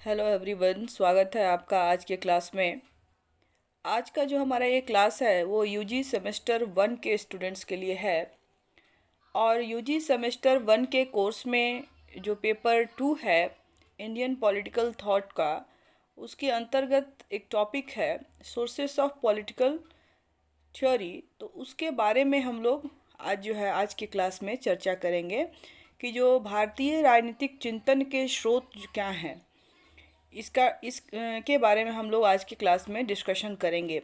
Hello everyone, स्वागत है आपका आज के क्लास में। आज का जो हमारा ये क्लास है वो यूजी सेमेस्टर 1 के स्टूडेंट्स के लिए है। और यूजी सेमेस्टर 1 के कोर्स में जो पेपर 2 है इंडियन पॉलिटिकल थॉट का, उसके अंतर्गत एक टॉपिक है सोर्सेस ऑफ पॉलिटिकल थ्योरी। तो उसके बारे में हम लोग आज के क्लास में चर्चा करेंगे कि जो भारतीय राजनीतिक चिंतन के स्रोत क्या हैं, के बारे में हम लोग आज की क्लास में डिस्कशन करेंगे।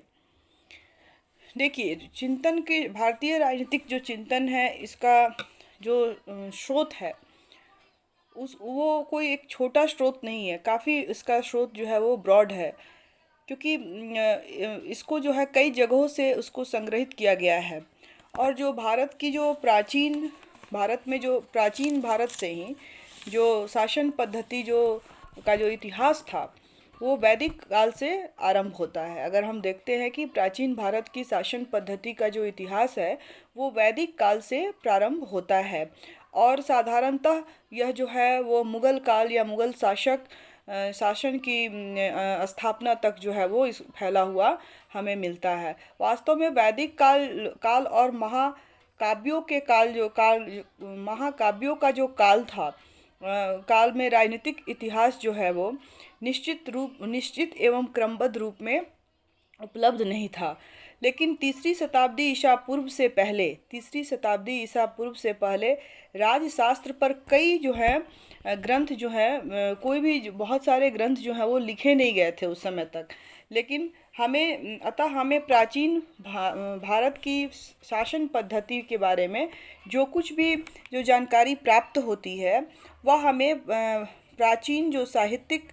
देखिए, चिंतन के भारतीय राजनीतिक जो चिंतन है इसका जो स्रोत है उस वो कोई एक छोटा स्रोत नहीं है, काफ़ी इसका स्रोत जो है वो ब्रॉड है। क्योंकि इसको जो है कई जगहों से उसको संग्रहित किया गया है। और जो भारत की जो प्राचीन भारत में जो प्राचीन भारत से ही जो शासन पद्धति का जो इतिहास था वो वैदिक काल से आरंभ होता है। अगर हम देखते हैं कि प्राचीन भारत की शासन पद्धति का जो इतिहास है वो वैदिक काल से प्रारंभ होता है। और साधारणतः यह जो है वो मुगल काल या मुगल शासन की स्थापना तक जो है वो इस फैला हुआ हमें मिलता है। वास्तव में वैदिक काल और महाकाव्यों का जो काल था, काल में राजनीतिक इतिहास जो है वो निश्चित एवं क्रमबद्ध रूप में उपलब्ध नहीं था। लेकिन तीसरी शताब्दी ईसा पूर्व से पहले राजशास्त्र पर कई जो है ग्रंथ जो है कोई भी बहुत सारे ग्रंथ जो है वो लिखे नहीं गए थे उस समय तक। लेकिन हमें प्राचीन भारत की शासन पद्धति के बारे में जो कुछ भी जो जानकारी प्राप्त होती है वह हमें प्राचीन जो साहित्यिक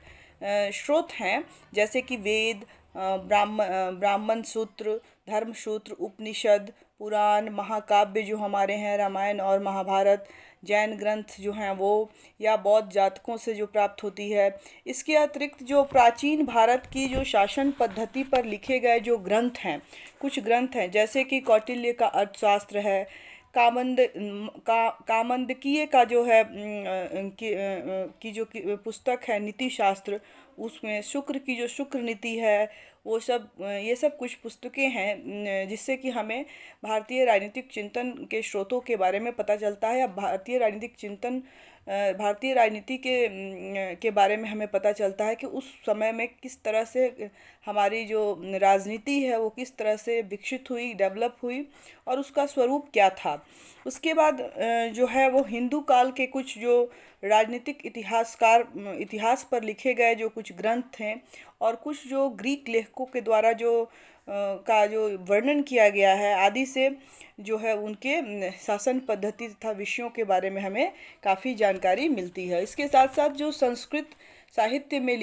स्रोत हैं, जैसे कि वेद, ब्राह्मण सूत्र, धर्म सूत्र, उपनिषद, पुराण, महाकाव्य जो हमारे हैं रामायण और महाभारत, जैन ग्रंथ जो हैं वो, या बौद्ध जातकों से जो प्राप्त होती है। इसके अतिरिक्त जो प्राचीन भारत की जो शासन पद्धति पर लिखे गए जो ग्रंथ हैं, कुछ ग्रंथ हैं जैसे कि कौटिल्य का अर्थशास्त्र है, कामंदकीय का जो है पुस्तक है नीति शास्त्र, उसमें शुक्र की जो शुक्र नीति है, ये सब कुछ पुस्तकें हैं जिससे कि हमें भारतीय राजनीतिक चिंतन के स्रोतों के बारे में पता चलता है, या भारतीय राजनीति के बारे में हमें पता चलता है कि उस समय में किस तरह से हमारी जो राजनीति है वो किस तरह से विकसित हुई, डेवलप हुई और उसका स्वरूप क्या था। उसके बाद जो है वो हिंदू काल के कुछ जो राजनीतिक इतिहास पर लिखे गए जो कुछ ग्रंथ हैं, और कुछ जो ग्रीक लेखकों के द्वारा का जो वर्णन किया गया है आदि से जो है उनके शासन पद्धति तथा विषयों के बारे में हमें काफ़ी जानकारी मिलती है। इसके साथ साथ जो संस्कृत साहित्य में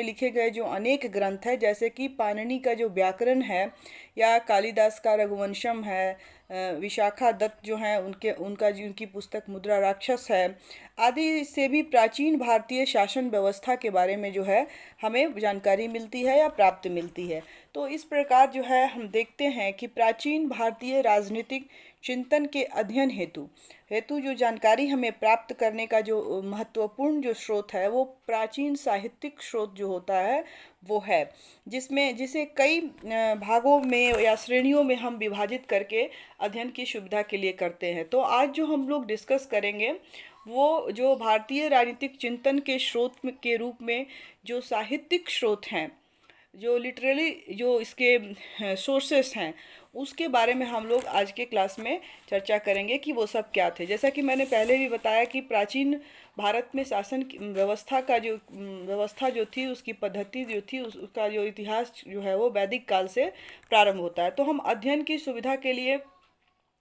लिखे गए जो अनेक ग्रंथ हैं, जैसे कि पाणिनि का जो व्याकरण है, या कालिदास का रघुवंशम है, विशाखा दत्त जो हैं उनकी पुस्तक मुद्रा राक्षस है, आदि से भी प्राचीन भारतीय शासन व्यवस्था के बारे में जो है हमें जानकारी मिलती है या प्राप्त मिलती है। तो इस प्रकार जो है हम देखते हैं कि प्राचीन भारतीय राजनीतिक चिंतन के अध्ययन हेतु जो जानकारी हमें प्राप्त करने का जो महत्वपूर्ण जो स्रोत है वो प्राचीन साहित्यिक स्रोत जो होता है वो है, जिसे कई भागों में या श्रेणियों में हम विभाजित करके अध्ययन की सुविधा के लिए करते हैं। तो आज जो हम लोग डिस्कस करेंगे वो जो भारतीय राजनीतिक चिंतन के स्रोत के रूप में जो साहित्यिक स्रोत हैं, जो लिटरेली जो इसके सोर्सेस हैं, उसके बारे में हम लोग आज के क्लास में चर्चा करेंगे कि वो सब क्या थे। जैसा कि मैंने पहले भी बताया कि प्राचीन भारत में शासन व्यवस्था जो थी, उसकी पद्धति जो थी, उसका जो इतिहास जो है वो वैदिक काल से प्रारंभ होता है। तो हम अध्ययन की सुविधा के लिए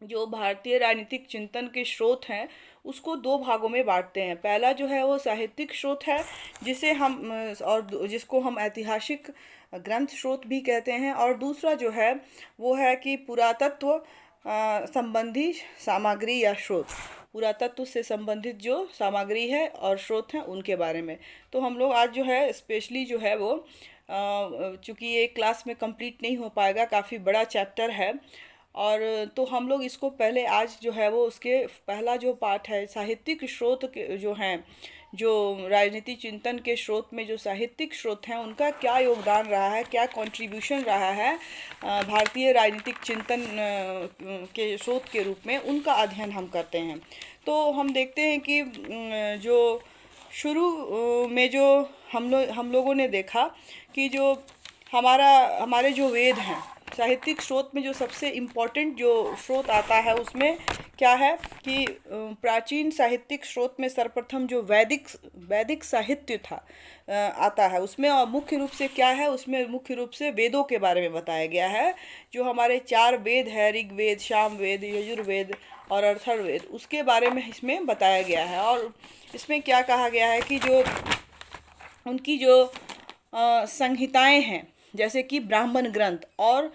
जो भारतीय राजनीतिक चिंतन के स्रोत हैं उसको दो भागों में बांटते हैं। पहला जो है वो साहित्यिक स्रोत है, जिसको हम ऐतिहासिक ग्रंथ स्रोत भी कहते हैं, और दूसरा जो है वो है कि पुरातत्व संबंधी सामग्री या स्रोत, पुरातत्व से संबंधित जो सामग्री है और स्रोत हैं उनके बारे में। तो हम लोग आज जो है स्पेशली जो है वो चूँकि ये क्लास में कंप्लीट नहीं हो पाएगा, काफ़ी बड़ा चैप्टर है, और तो हम लोग इसको पहले आज जो है वो उसके पहला जो पार्ट है साहित्यिक स्रोत के जो हैं, जो राजनीति चिंतन के स्रोत में जो साहित्यिक स्रोत हैं उनका क्या योगदान रहा है, क्या कंट्रीब्यूशन रहा है भारतीय राजनीतिक चिंतन के स्रोत के रूप में, उनका अध्ययन हम करते हैं। तो हम देखते हैं कि जो शुरू में जो हम लोगों ने देखा कि जो हमारे जो वेद हैं, साहित्यिक स्रोत में जो सबसे इम्पोर्टेंट जो स्रोत आता है उसमें क्या है कि प्राचीन साहित्यिक स्रोत में सर्वप्रथम जो वैदिक साहित्य था आता है। उसमें मुख्य रूप से क्या है, उसमें मुख्य रूप से वेदों के बारे में बताया गया है। जो हमारे 4 वेद है, ऋग्वेद, सामवेद, यजुर्वेद और अथर्ववेद, उसके बारे में इसमें बताया गया है। और इसमें क्या कहा गया है कि जो उनकी जो संहिताएं हैं, जैसे कि ब्राह्मण ग्रंथ और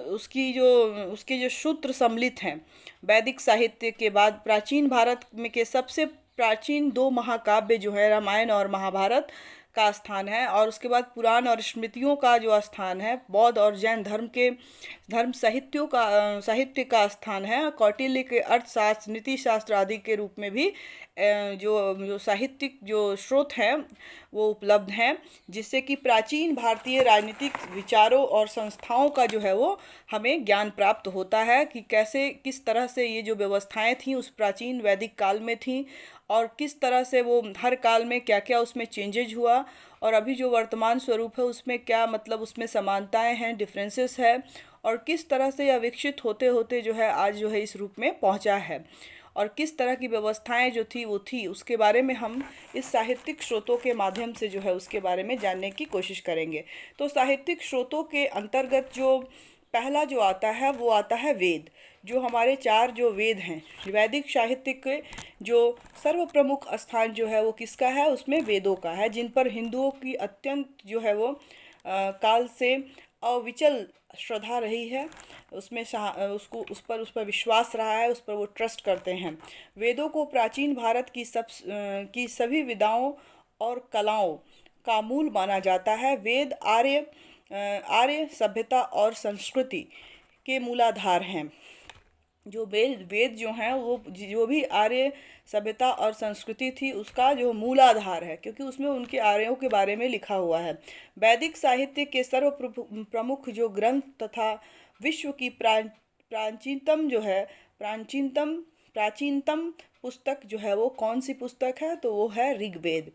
उसके जो सूत्र सम्मिलित हैं, वैदिक साहित्य के बाद प्राचीन भारत में के सबसे प्राचीन 2 महाकाव्य जो है रामायण और महाभारत का स्थान है। और उसके बाद पुराण और स्मृतियों का जो स्थान है, बौद्ध और जैन धर्म साहित्य का स्थान है। कौटिल्य के अर्थशास्त्र, नीति शास्त्र आदि के रूप में भी जो साहित्यिक जो स्रोत हैं वो उपलब्ध हैं, जिससे कि प्राचीन भारतीय राजनीतिक विचारों और संस्थाओं का जो है वो हमें ज्ञान प्राप्त होता है कि कैसे किस तरह से ये जो व्यवस्थाएं थीं उस प्राचीन वैदिक काल में थीं, और किस तरह से वो हर काल में क्या क्या उसमें चेंजेज हुआ, और अभी जो वर्तमान स्वरूप है उसमें क्या मतलब उसमें समानताएं हैं, डिफरेंसेस है, और किस तरह से यह विकसित होते होते जो है आज जो है इस रूप में पहुंचा है, और किस तरह की व्यवस्थाएं जो थी वो थी, उसके बारे में हम इस साहित्यिक स्रोतों के माध्यम से जो है उसके बारे में जानने की कोशिश करेंगे। तो साहित्यिक स्रोतों के अंतर्गत जो पहला जो आता है वो आता है वेद। जो हमारे 4 जो वेद हैं, वैदिक साहित्य के जो सर्व प्रमुख स्थान जो है वो किसका है, उसमें वेदों का है, जिन पर हिंदुओं की अत्यंत जो है वो काल से अविचल श्रद्धा रही है। उसमें उस पर विश्वास रहा है, उस पर वो ट्रस्ट करते हैं। वेदों को प्राचीन भारत की सभी विधाओं और कलाओं का मूल माना जाता है। वेद आर्य सभ्यता और संस्कृति के मूलाधार हैं। जो वेद जो हैं वो जो भी आर्य सभ्यता और संस्कृति थी उसका जो मूलाधार है, क्योंकि उसमें उनके आर्यों के बारे में लिखा हुआ है। वैदिक साहित्य के सर्व प्रमुख जो ग्रंथ तथा विश्व की प्राचीनतम जो है प्राचीनतम पुस्तक जो है वो कौन सी पुस्तक है, तो वो है ऋग्वेद।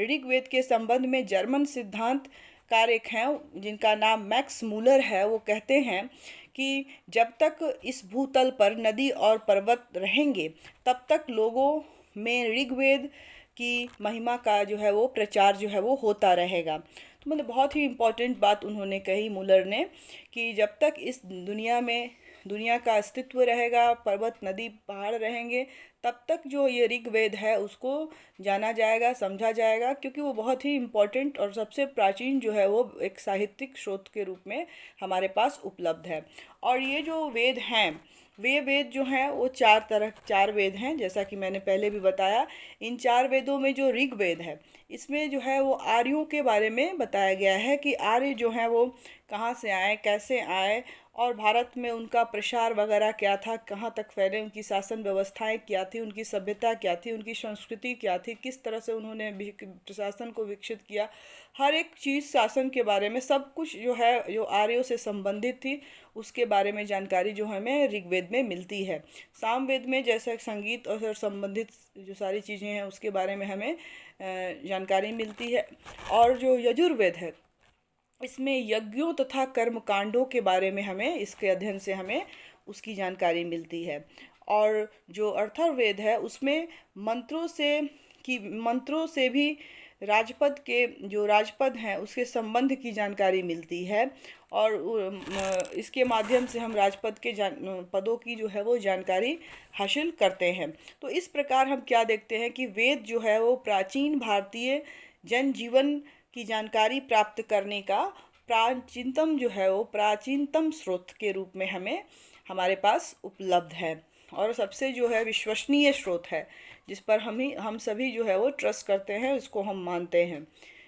ऋग्वेद के संबंध में जर्मन सिद्धांत कारक हैं जिनका नाम मैक्स मूलर है, वो कहते हैं कि जब तक इस भूतल पर नदी और पर्वत रहेंगे तब तक लोगों में ऋग्वेद की महिमा का जो है वो प्रचार जो है वो होता रहेगा। तो मतलब बहुत ही इम्पोर्टेंट बात उन्होंने कही मूलर ने, कि जब तक इस दुनिया का अस्तित्व रहेगा, पर्वत नदी पहाड़ रहेंगे, तब तक जो ये ऋग्वेद है उसको जाना जाएगा, समझा जाएगा, क्योंकि वो बहुत ही इम्पोर्टेंट और सबसे प्राचीन जो है वो एक साहित्यिक स्रोत के रूप में हमारे पास उपलब्ध है। और ये जो वेद हैं, वे वेद जो हैं वो 4 वेद हैं, जैसा कि मैंने पहले भी बताया। इन 4 वेदों में जो ऋग्वेद है इसमें जो है वो आर्यों के बारे में बताया गया है कि आर्य जो हैं वो कहाँ से आए, कैसे आए, और भारत में उनका प्रसार वगैरह क्या था, कहाँ तक फैले, उनकी शासन व्यवस्थाएं क्या थी, उनकी सभ्यता क्या थी, उनकी संस्कृति क्या थी, किस तरह से उन्होंने प्रशासन को विकसित किया। हर एक चीज़ शासन के बारे में सब कुछ जो है जो आर्यों से संबंधित थी उसके बारे में जानकारी जो हमें ऋग्वेद में मिलती है। सामवेद में जैसे संगीत और संबंधित जो सारी चीज़ें हैं उसके बारे में हमें जानकारी मिलती है। और जो यजुर्वेद है इसमें यज्ञों तथा कर्मकांडों के बारे में हमें इसके अध्ययन से हमें उसकी जानकारी मिलती है। और जो अथर्ववेद है उसमें मंत्रों से भी राजपद हैं उसके संबंध की जानकारी मिलती है, और इसके माध्यम से हम राजपद के पदों की जो है वो जानकारी हासिल करते हैं। तो इस प्रकार हम क्या देखते हैं कि वेद जो है वो प्राचीन भारतीय जनजीवन की जानकारी प्राप्त करने का प्राचीनतम स्रोत के रूप में हमारे पास उपलब्ध है, और सबसे जो है विश्वसनीय स्रोत है, जिस पर हम सभी जो है वो ट्रस्ट करते हैं, इसको हम मानते हैं।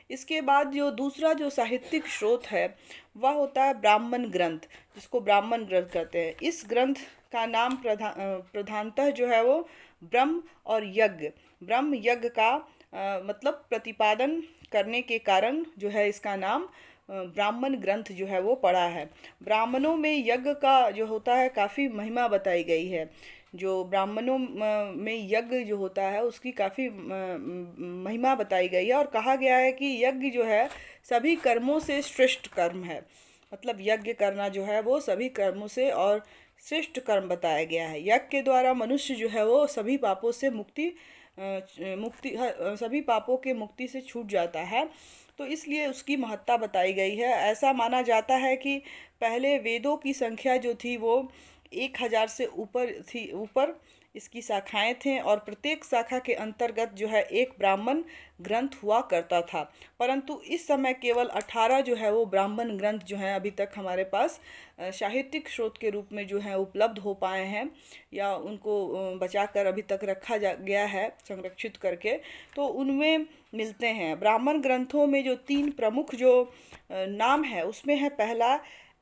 इसके बाद जो दूसरा जो साहित्यिक स्रोत है वह होता है ब्राह्मण ग्रंथ, जिसको ब्राह्मण ग्रंथ कहते हैं। इस ग्रंथ का नाम प्रधानतः जो है वो ब्रह्म यज्ञ का मतलब प्रतिपादन करने के कारण जो है इसका नाम ब्राह्मण ग्रंथ जो है वो पड़ा है। ब्राह्मणों में यज्ञ का जो होता है काफ़ी महिमा बताई गई है। जो ब्राह्मणों में यज्ञ जो होता है उसकी काफ़ी महिमा बताई गई है, और कहा गया है कि यज्ञ जो है सभी कर्मों से श्रेष्ठ कर्म है। मतलब यज्ञ करना जो है वो सभी कर्मों से और श्रेष्ठ कर्म बताया गया है। यज्ञ के द्वारा मनुष्य जो है वो सभी पापों से सभी पापों के मुक्ति से छूट जाता है। तो इसलिए उसकी महत्ता बताई गई है। ऐसा माना जाता है कि पहले वेदों की संख्या जो थी वो 1000 से ऊपर इसकी शाखाएं थे, और प्रत्येक शाखा के अंतर्गत जो है एक ब्राह्मण ग्रंथ हुआ करता था। परंतु इस समय केवल 18 जो है वो ब्राह्मण ग्रंथ जो हैं अभी तक हमारे पास साहित्यिक स्रोत के रूप में जो है उपलब्ध हो पाए हैं, या उनको बचाकर अभी तक रखा जा गया है संरक्षित करके। तो उनमें मिलते हैं ब्राह्मण ग्रंथों में जो 3 प्रमुख जो नाम है, उसमें है पहला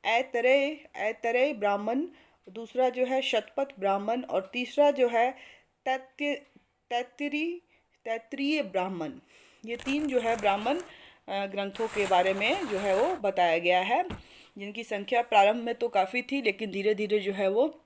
ऐतरेय ब्राह्मण, दूसरा जो है शतपथ ब्राह्मण, और तीसरा जो है तैत्तिरीय तैत्तिरीय ब्राह्मण। ये 3 जो है ब्राह्मण ग्रंथों के बारे में जो है वो बताया गया है, जिनकी संख्या प्रारंभ में तो काफ़ी थी, लेकिन धीरे धीरे जो है वो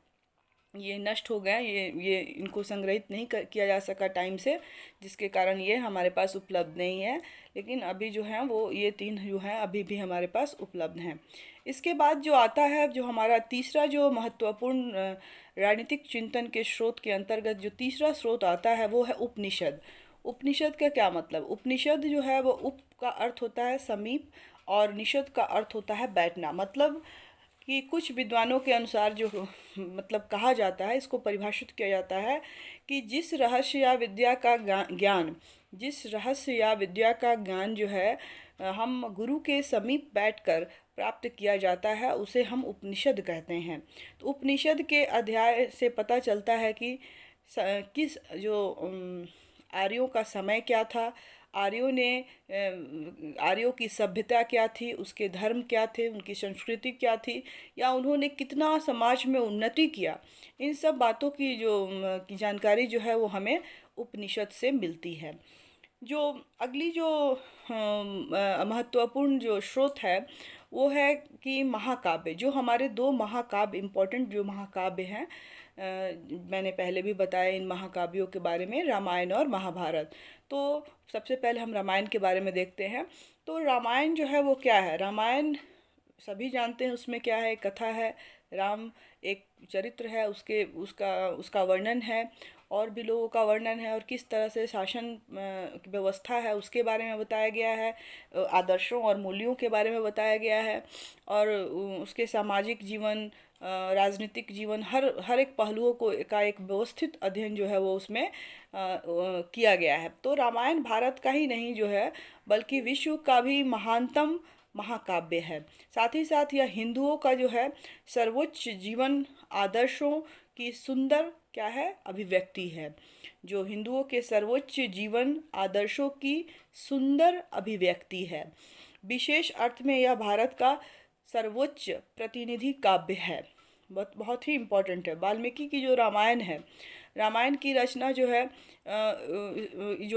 ये नष्ट हो गए। ये इनको संग्रहित नहीं किया जा सका टाइम से, जिसके कारण ये हमारे पास उपलब्ध नहीं है। लेकिन अभी जो है वो ये 3 जो हैं अभी भी हमारे पास उपलब्ध हैं। इसके बाद जो आता है, जो हमारा तीसरा जो महत्वपूर्ण राजनीतिक चिंतन के स्रोत के अंतर्गत जो तीसरा स्रोत आता है वो है उपनिषद। उपनिषद का क्या मतलब? उपनिषद जो है वो उप का अर्थ होता है समीप, और निषद का अर्थ होता है बैठना। मतलब कि कुछ विद्वानों के अनुसार जो मतलब कहा जाता है, इसको परिभाषित किया जाता है कि जिस रहस्य या विद्या का ज्ञान जो है हम गुरु के समीप बैठकर प्राप्त किया जाता है, उसे हम उपनिषद कहते हैं। तो उपनिषद के अध्याय से पता चलता है कि किस जो आर्यों का समय क्या था, आर्यों की सभ्यता क्या थी, उसके धर्म क्या थे, उनकी संस्कृति क्या थी, या उन्होंने कितना समाज में उन्नति किया। इन सब बातों की जानकारी जो है वो हमें उपनिषद से मिलती है। जो अगली जो महत्वपूर्ण जो स्रोत है वो है कि महाकाव्य। जो हमारे 2 महाकाव्य इम्पोर्टेंट जो महाकाव्य हैं, मैंने पहले भी बताया इन महाकाव्यों के बारे में, रामायण और महाभारत। तो सबसे पहले हम रामायण के बारे में देखते हैं। तो रामायण जो है वो क्या है? रामायण सभी जानते हैं उसमें क्या है, कथा है। राम एक चरित्र है, उसका वर्णन है, और भी लोगों का वर्णन है, और किस तरह से शासन व्यवस्था है उसके बारे में बताया गया है, आदर्शों और मूल्यों के बारे में बताया गया है, और उसके सामाजिक जीवन, राजनीतिक जीवन, हर एक पहलुओं का एक व्यवस्थित अध्ययन जो है वो उसमें किया गया है। तो रामायण भारत का ही नहीं जो है, बल्कि विश्व का भी महानतम महाकाव्य है। साथ ही साथ यह हिंदुओं का जो है सर्वोच्च जीवन आदर्शों की सुंदर क्या है, अभिव्यक्ति है। जो हिंदुओं के सर्वोच्च जीवन आदर्शों की सुंदर अभिव्यक्ति है। विशेष अर्थ में यह भारत का सर्वोच्च प्रतिनिधि काव्य है। बहुत ही इम्पोर्टेंट है। वाल्मीकि की जो रामायण है, रामायण की रचना जो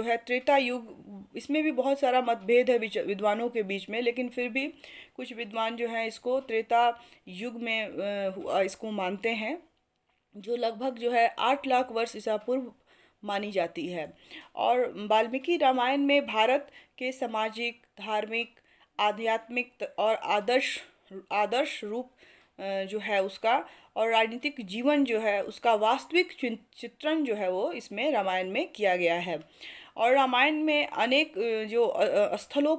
है त्रेता युग। इसमें भी बहुत सारा मतभेद है विद्वानों के बीच में, लेकिन फिर भी कुछ विद्वान जो हैं इसको त्रेता युग में इसको मानते हैं, जो लगभग जो है 8 लाख वर्ष ईसा पूर्व मानी जाती है। और वाल्मीकि रामायण में भारत के सामाजिक, धार्मिक, आध्यात्मिक और आदर्श रूप जो है उसका, और राजनीतिक जीवन जो है उसका वास्तविक चित्रण जो है वो इसमें रामायण में किया गया है। और रामायण में अनेक स्थलों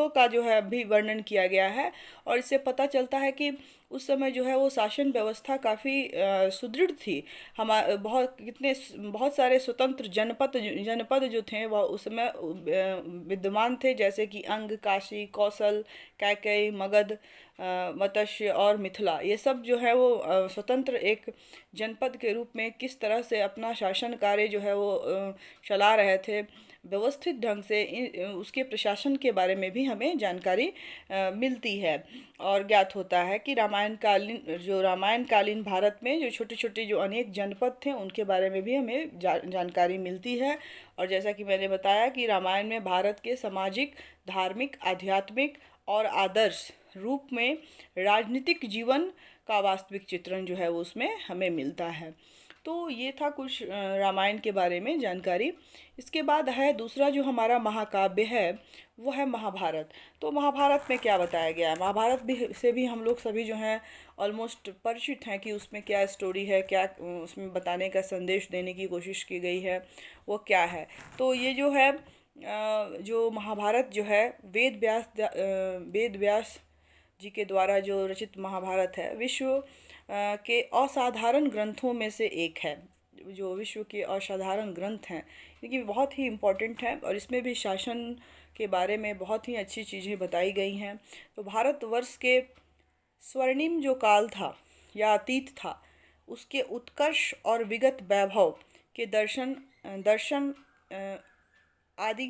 का जो है भी वर्णन किया गया है, और इससे पता चलता है कि उस समय जो है वो शासन व्यवस्था काफ़ी सुदृढ़ थी। बहुत सारे स्वतंत्र जनपद जो थे वह उस समय विद्यमान थे, जैसे कि अंग, काशी, कौशल, कैकेयी, मगध, मत्स्य और मिथिला। ये सब जो है वो स्वतंत्र एक जनपद के रूप में किस तरह से अपना शासन कार्य जो है वो चला रहे थे। व्यवस्थित ढंग से उसके प्रशासन के बारे में भी हमें जानकारी मिलती है। और ज्ञात होता है कि रामायण कालीन भारत में जो छोटे छोटे जो अनेक जनपद थे उनके बारे में भी हमें जानकारी मिलती है। और जैसा कि मैंने बताया कि रामायण में भारत के सामाजिक, धार्मिक, आध्यात्मिक और आदर्श रूप में राजनीतिक जीवन का वास्तविक चित्रण जो है वो उसमें हमें मिलता है। तो ये था कुछ रामायण के बारे में जानकारी। इसके बाद है दूसरा जो हमारा महाकाव्य है वो है महाभारत। तो महाभारत में क्या बताया गया है, महाभारत भी से भी हम लोग सभी जो हैं ऑलमोस्ट परिचित हैं कि उसमें क्या स्टोरी है, क्या उसमें बताने का संदेश देने की कोशिश की गई है वो क्या है। तो ये जो है जो महाभारत जो है वेद व्यास जी के द्वारा जो रचित महाभारत है विश्व के असाधारण ग्रंथों में से एक है। जो विश्व के असाधारण ग्रंथ हैं क्योंकि बहुत ही इम्पोर्टेंट है और इसमें भी शासन के बारे में बहुत ही अच्छी चीज़ें बताई गई हैं। तो भारतवर्ष के स्वर्णिम जो काल था या अतीत था उसके उत्कर्ष और विगत वैभव के दर्शन दर्शन आदि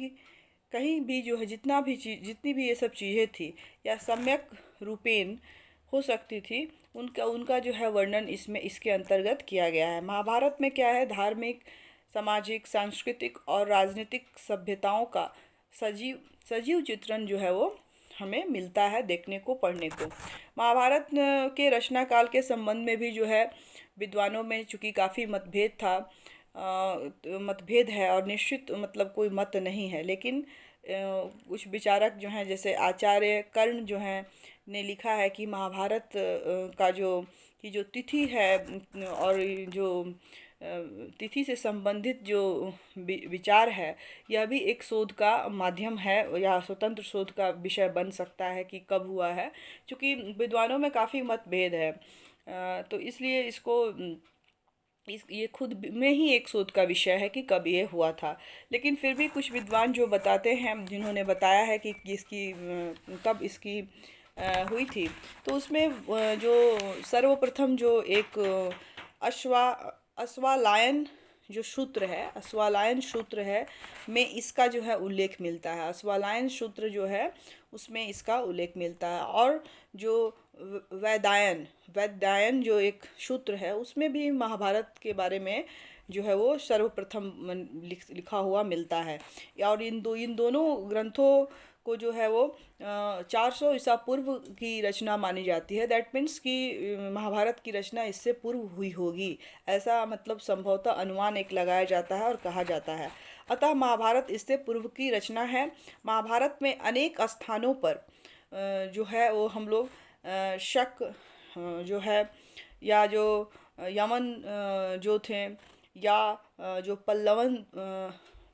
कहीं भी जो है जितनी भी ये सब चीज़ें थी या सम्यक रूपेण हो सकती थी उनका जो है वर्णन इसमें इसके अंतर्गत किया गया है। महाभारत में क्या है, धार्मिक, सामाजिक, सांस्कृतिक और राजनीतिक सभ्यताओं का सजीव चित्रण जो है वो हमें मिलता है देखने को, पढ़ने को। महाभारत के रचना काल के संबंध में भी जो है विद्वानों में चूँकि काफ़ी मतभेद है और निश्चित मतलब कोई मत नहीं है, लेकिन कुछ विचारक जो हैं जैसे आचार्य कर्ण जो हैं ने लिखा है कि महाभारत का जो तिथि है और जो तिथि से संबंधित जो विचार है यह भी एक शोध का माध्यम है या स्वतंत्र शोध का विषय बन सकता है कि कब हुआ है, क्योंकि विद्वानों में काफ़ी मतभेद है। तो इसलिए ये खुद में ही एक शोध का विषय है कि कब ये हुआ था। लेकिन फिर भी कुछ विद्वान जो बताते हैं, जिन्होंने बताया है कि कब इसकी हुई थी, तो उसमें जो सर्वप्रथम जो एक अश्वालायन जो सूत्र है में इसका जो है उल्लेख मिलता है। अश्वालायन सूत्र जो है उसमें इसका उल्लेख मिलता है। और जो वैदायन जो एक सूत्र है उसमें भी महाभारत के बारे में जो है वो सर्वप्रथम लिखा हुआ मिलता है। और इन दोनों ग्रंथों को जो है वो 400 ईसा पूर्व की रचना मानी जाती है। दैट मीन्स कि महाभारत की रचना इससे पूर्व हुई होगी, ऐसा मतलब संभवतः अनुमान एक लगाया जाता है और कहा जाता है। अतः महाभारत इससे पूर्व की रचना है। महाभारत में अनेक स्थानों पर जो है वो हम लोग शक जो है या जो यमन जो थे या जो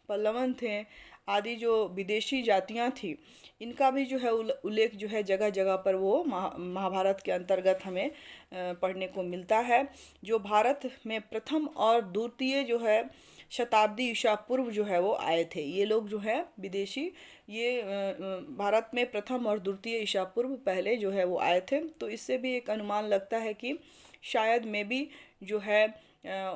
पल्लवन थे आदि जो विदेशी जातियां थी इनका भी जो है उल्लेख जो है जगह जगह पर वो महाभारत के अंतर्गत हमें पढ़ने को मिलता है। जो भारत में प्रथम और द्वितीय जो है शताब्दी ईसा पूर्व जो है वो आए थे, ये लोग जो है विदेशी ये भारत में प्रथम और द्वितीय ईसा पूर्व पहले जो है वो आए थे। तो इससे भी एक अनुमान लगता है कि शायद में भी जो है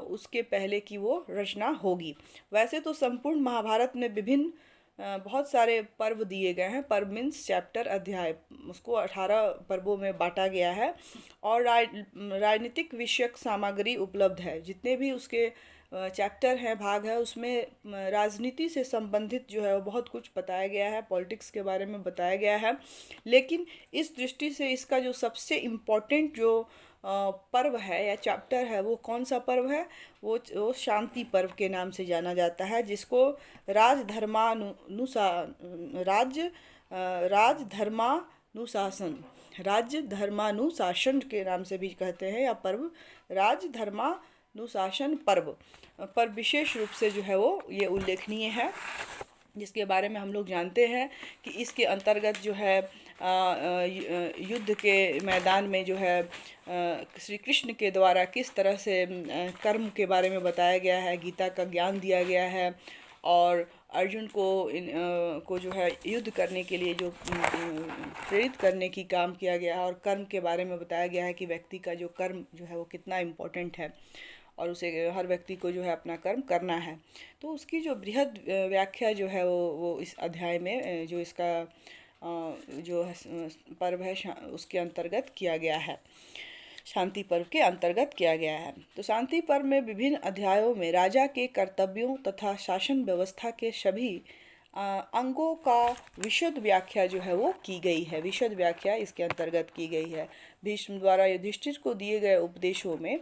उसके पहले की वो रचना होगी। वैसे तो संपूर्ण महाभारत में विभिन्न बहुत सारे पर्व दिए गए हैं। पर्व मीन्स चैप्टर, अध्याय, उसको 18 पर्वों में बांटा गया है। और राजनीतिक विषयक सामग्री उपलब्ध है। जितने भी उसके चैप्टर हैं, भाग है, उसमें राजनीति से संबंधित जो है वो बहुत कुछ बताया गया है, पॉलिटिक्स के बारे में बताया गया है। लेकिन इस दृष्टि से इसका जो सबसे इम्पोर्टेंट जो पर्व है या चैप्टर है वो कौन सा पर्व है, वो शांति पर्व के नाम से जाना जाता है, जिसको राज्य धर्मानुशासन के नाम से भी कहते हैं। या पर्व राजधर्मानुशासन पर्व पर विशेष रूप से जो है वो ये उल्लेखनीय है, जिसके बारे में हम लोग जानते हैं कि इसके अंतर्गत जो है युद्ध के मैदान में जो है श्री कृष्ण के द्वारा किस तरह से कर्म के बारे में बताया गया है, गीता का ज्ञान दिया गया है। और अर्जुन को जो है युद्ध करने के लिए जो प्रेरित करने की काम किया गया है और कर्म के बारे में बताया गया है कि व्यक्ति का जो कर्म जो है वो कितना इम्पोर्टेंट है। और उसे हर व्यक्ति को जो है अपना कर्म करना है। तो उसकी जो बृहद व्याख्या जो है वो इस अध्याय में जो इसका जो है पर्व है उसके अंतर्गत किया गया है, शांति पर्व के अंतर्गत किया गया है। तो शांति पर्व में विभिन्न अध्यायों में राजा के कर्तव्यों तथा शासन व्यवस्था के सभी अंगों का विशद व्याख्या जो है वो की गई है, विशद व्याख्या इसके अंतर्गत की गई है। भीष्म द्वारा युधिष्ठिर को दिए गए उपदेशों में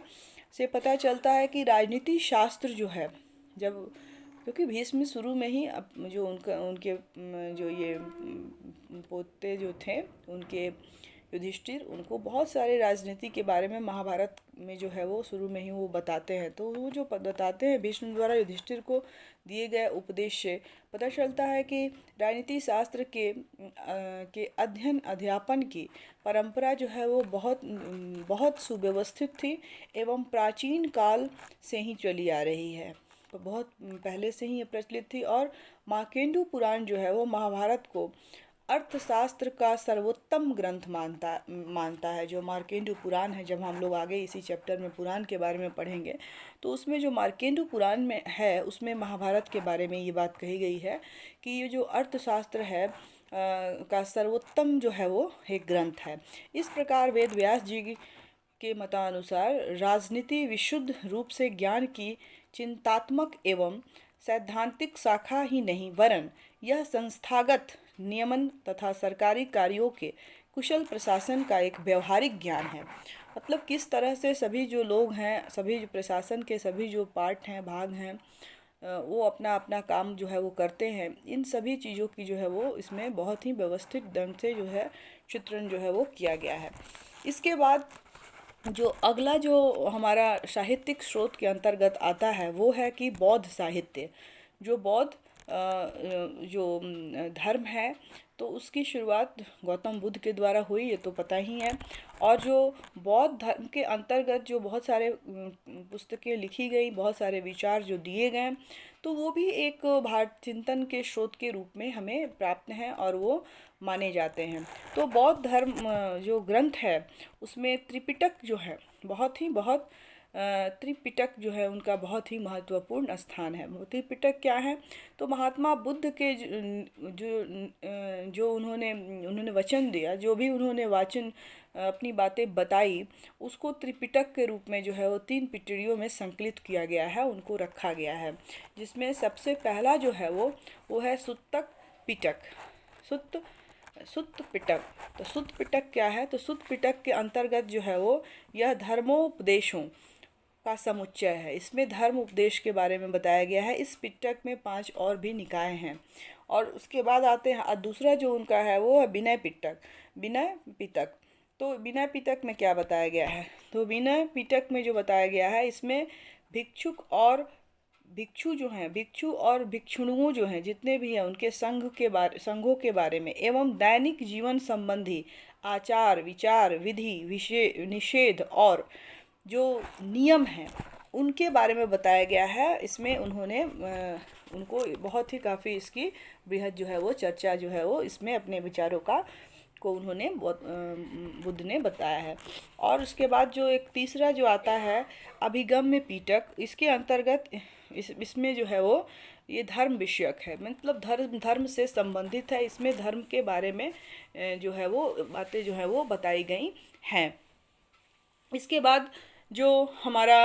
से पता चलता है कि राजनीति शास्त्र जो है, जब क्योंकि भीष्म शुरू में ही जो उनके जो ये पोते जो थे उनके युधिष्ठिर, उनको बहुत सारे राजनीति के बारे में महाभारत में जो है वो शुरू में ही वो बताते हैं। तो वो जो बताते हैं भीष्म द्वारा युधिष्ठिर को दिए गए उपदेश से पता चलता है कि राजनीति शास्त्र के अध्ययन अध्यापन की परंपरा जो है वो बहुत सुव्यवस्थित थी एवं प्राचीन काल से ही चली आ रही है। तो बहुत पहले से ही ये प्रचलित थी। और मार्केंडू पुराण जो है वो महाभारत को अर्थशास्त्र का सर्वोत्तम ग्रंथ मानता है। जो मार्केंडू पुराण है, जब हम लोग आगे इसी चैप्टर में पुराण के बारे में पढ़ेंगे तो उसमें जो मार्केंडू पुराण में है उसमें महाभारत के बारे में ये बात कही गई है कि ये जो अर्थशास्त्र है का सर्वोत्तम जो है वो एक ग्रंथ है। इस प्रकार वेद व्यास जी के मतानुसार राजनीति विशुद्ध रूप से ज्ञान की चिंतात्मक एवं सैद्धांतिक शाखा ही नहीं वरन यह संस्थागत नियमन तथा सरकारी कार्यों के कुशल प्रशासन का एक व्यवहारिक ज्ञान है। मतलब किस तरह से सभी जो लोग हैं, सभी जो प्रशासन के सभी जो पार्ट हैं, भाग हैं, वो अपना अपना काम जो है वो करते हैं। इन सभी चीज़ों की जो है वो इसमें बहुत ही व्यवस्थित ढंग से जो है चित्रण जो है वो किया गया है। इसके बाद जो अगला जो हमारा साहित्यिक स्रोत के अंतर्गत आता है वो है कि बौद्ध साहित्य। जो बौद्ध जो धर्म है तो उसकी शुरुआत गौतम बुद्ध के द्वारा हुई, ये तो पता ही है। और जो बौद्ध धर्म के अंतर्गत जो बहुत सारे पुस्तकें लिखी गई, बहुत सारे विचार जो दिए गए, तो वो भी एक भारत चिंतन के स्रोत के रूप में हमें प्राप्त हैं और वो माने जाते हैं। तो बौद्ध धर्म जो ग्रंथ है उसमें त्रिपिटक जो है बहुत त्रिपिटक जो है उनका बहुत ही महत्वपूर्ण स्थान है। त्रिपिटक क्या है? तो महात्मा बुद्ध के जो उन्होंने वचन दिया, जो भी उन्होंने वाचन अपनी बातें बताई, उसको त्रिपिटक के रूप में जो है वो 3 पिटड़ियों में संकलित किया गया है, उनको रखा गया है। जिसमें सबसे पहला जो है वो है सुत्तक पिटक, सुत्त पिटक। तो सुत्त पिटक क्या है? तो सुत्त पिटक के अंतर्गत जो है वो यह धर्मोपदेशों का समुच्चय है। इसमें धर्म उपदेश के बारे में बताया गया है। इस पिटक में 5 और भी निकाय हैं। और उसके बाद आते हैं दूसरा जो उनका है वो है विनय पिटक, विनय पिटक। तो विनय पिटक में क्या बताया गया है? तो विनय पिटक में जो बताया गया है इसमें भिक्षु जो हैं, भिक्षु और भिक्षुणुओं जो हैं, जितने भी हैं उनके संघों के बारे में एवं दैनिक जीवन संबंधी आचार विचार विधि निषेध और जो नियम हैं उनके बारे में बताया गया है। इसमें उन्होंने उनको बहुत ही काफ़ी इसकी बृहद जो है वो चर्चा जो है वो इसमें अपने विचारों को उन्होंने बुद्ध ने बताया है। और उसके बाद जो एक तीसरा जो आता है अभिगम्य पिटक, इसके अंतर्गत इसमें जो है वो ये धर्म विषयक है, मतलब धर्म से संबंधित है। इसमें धर्म के बारे में जो है वो बातें जो है वो बताई गई हैं। इसके बाद जो हमारा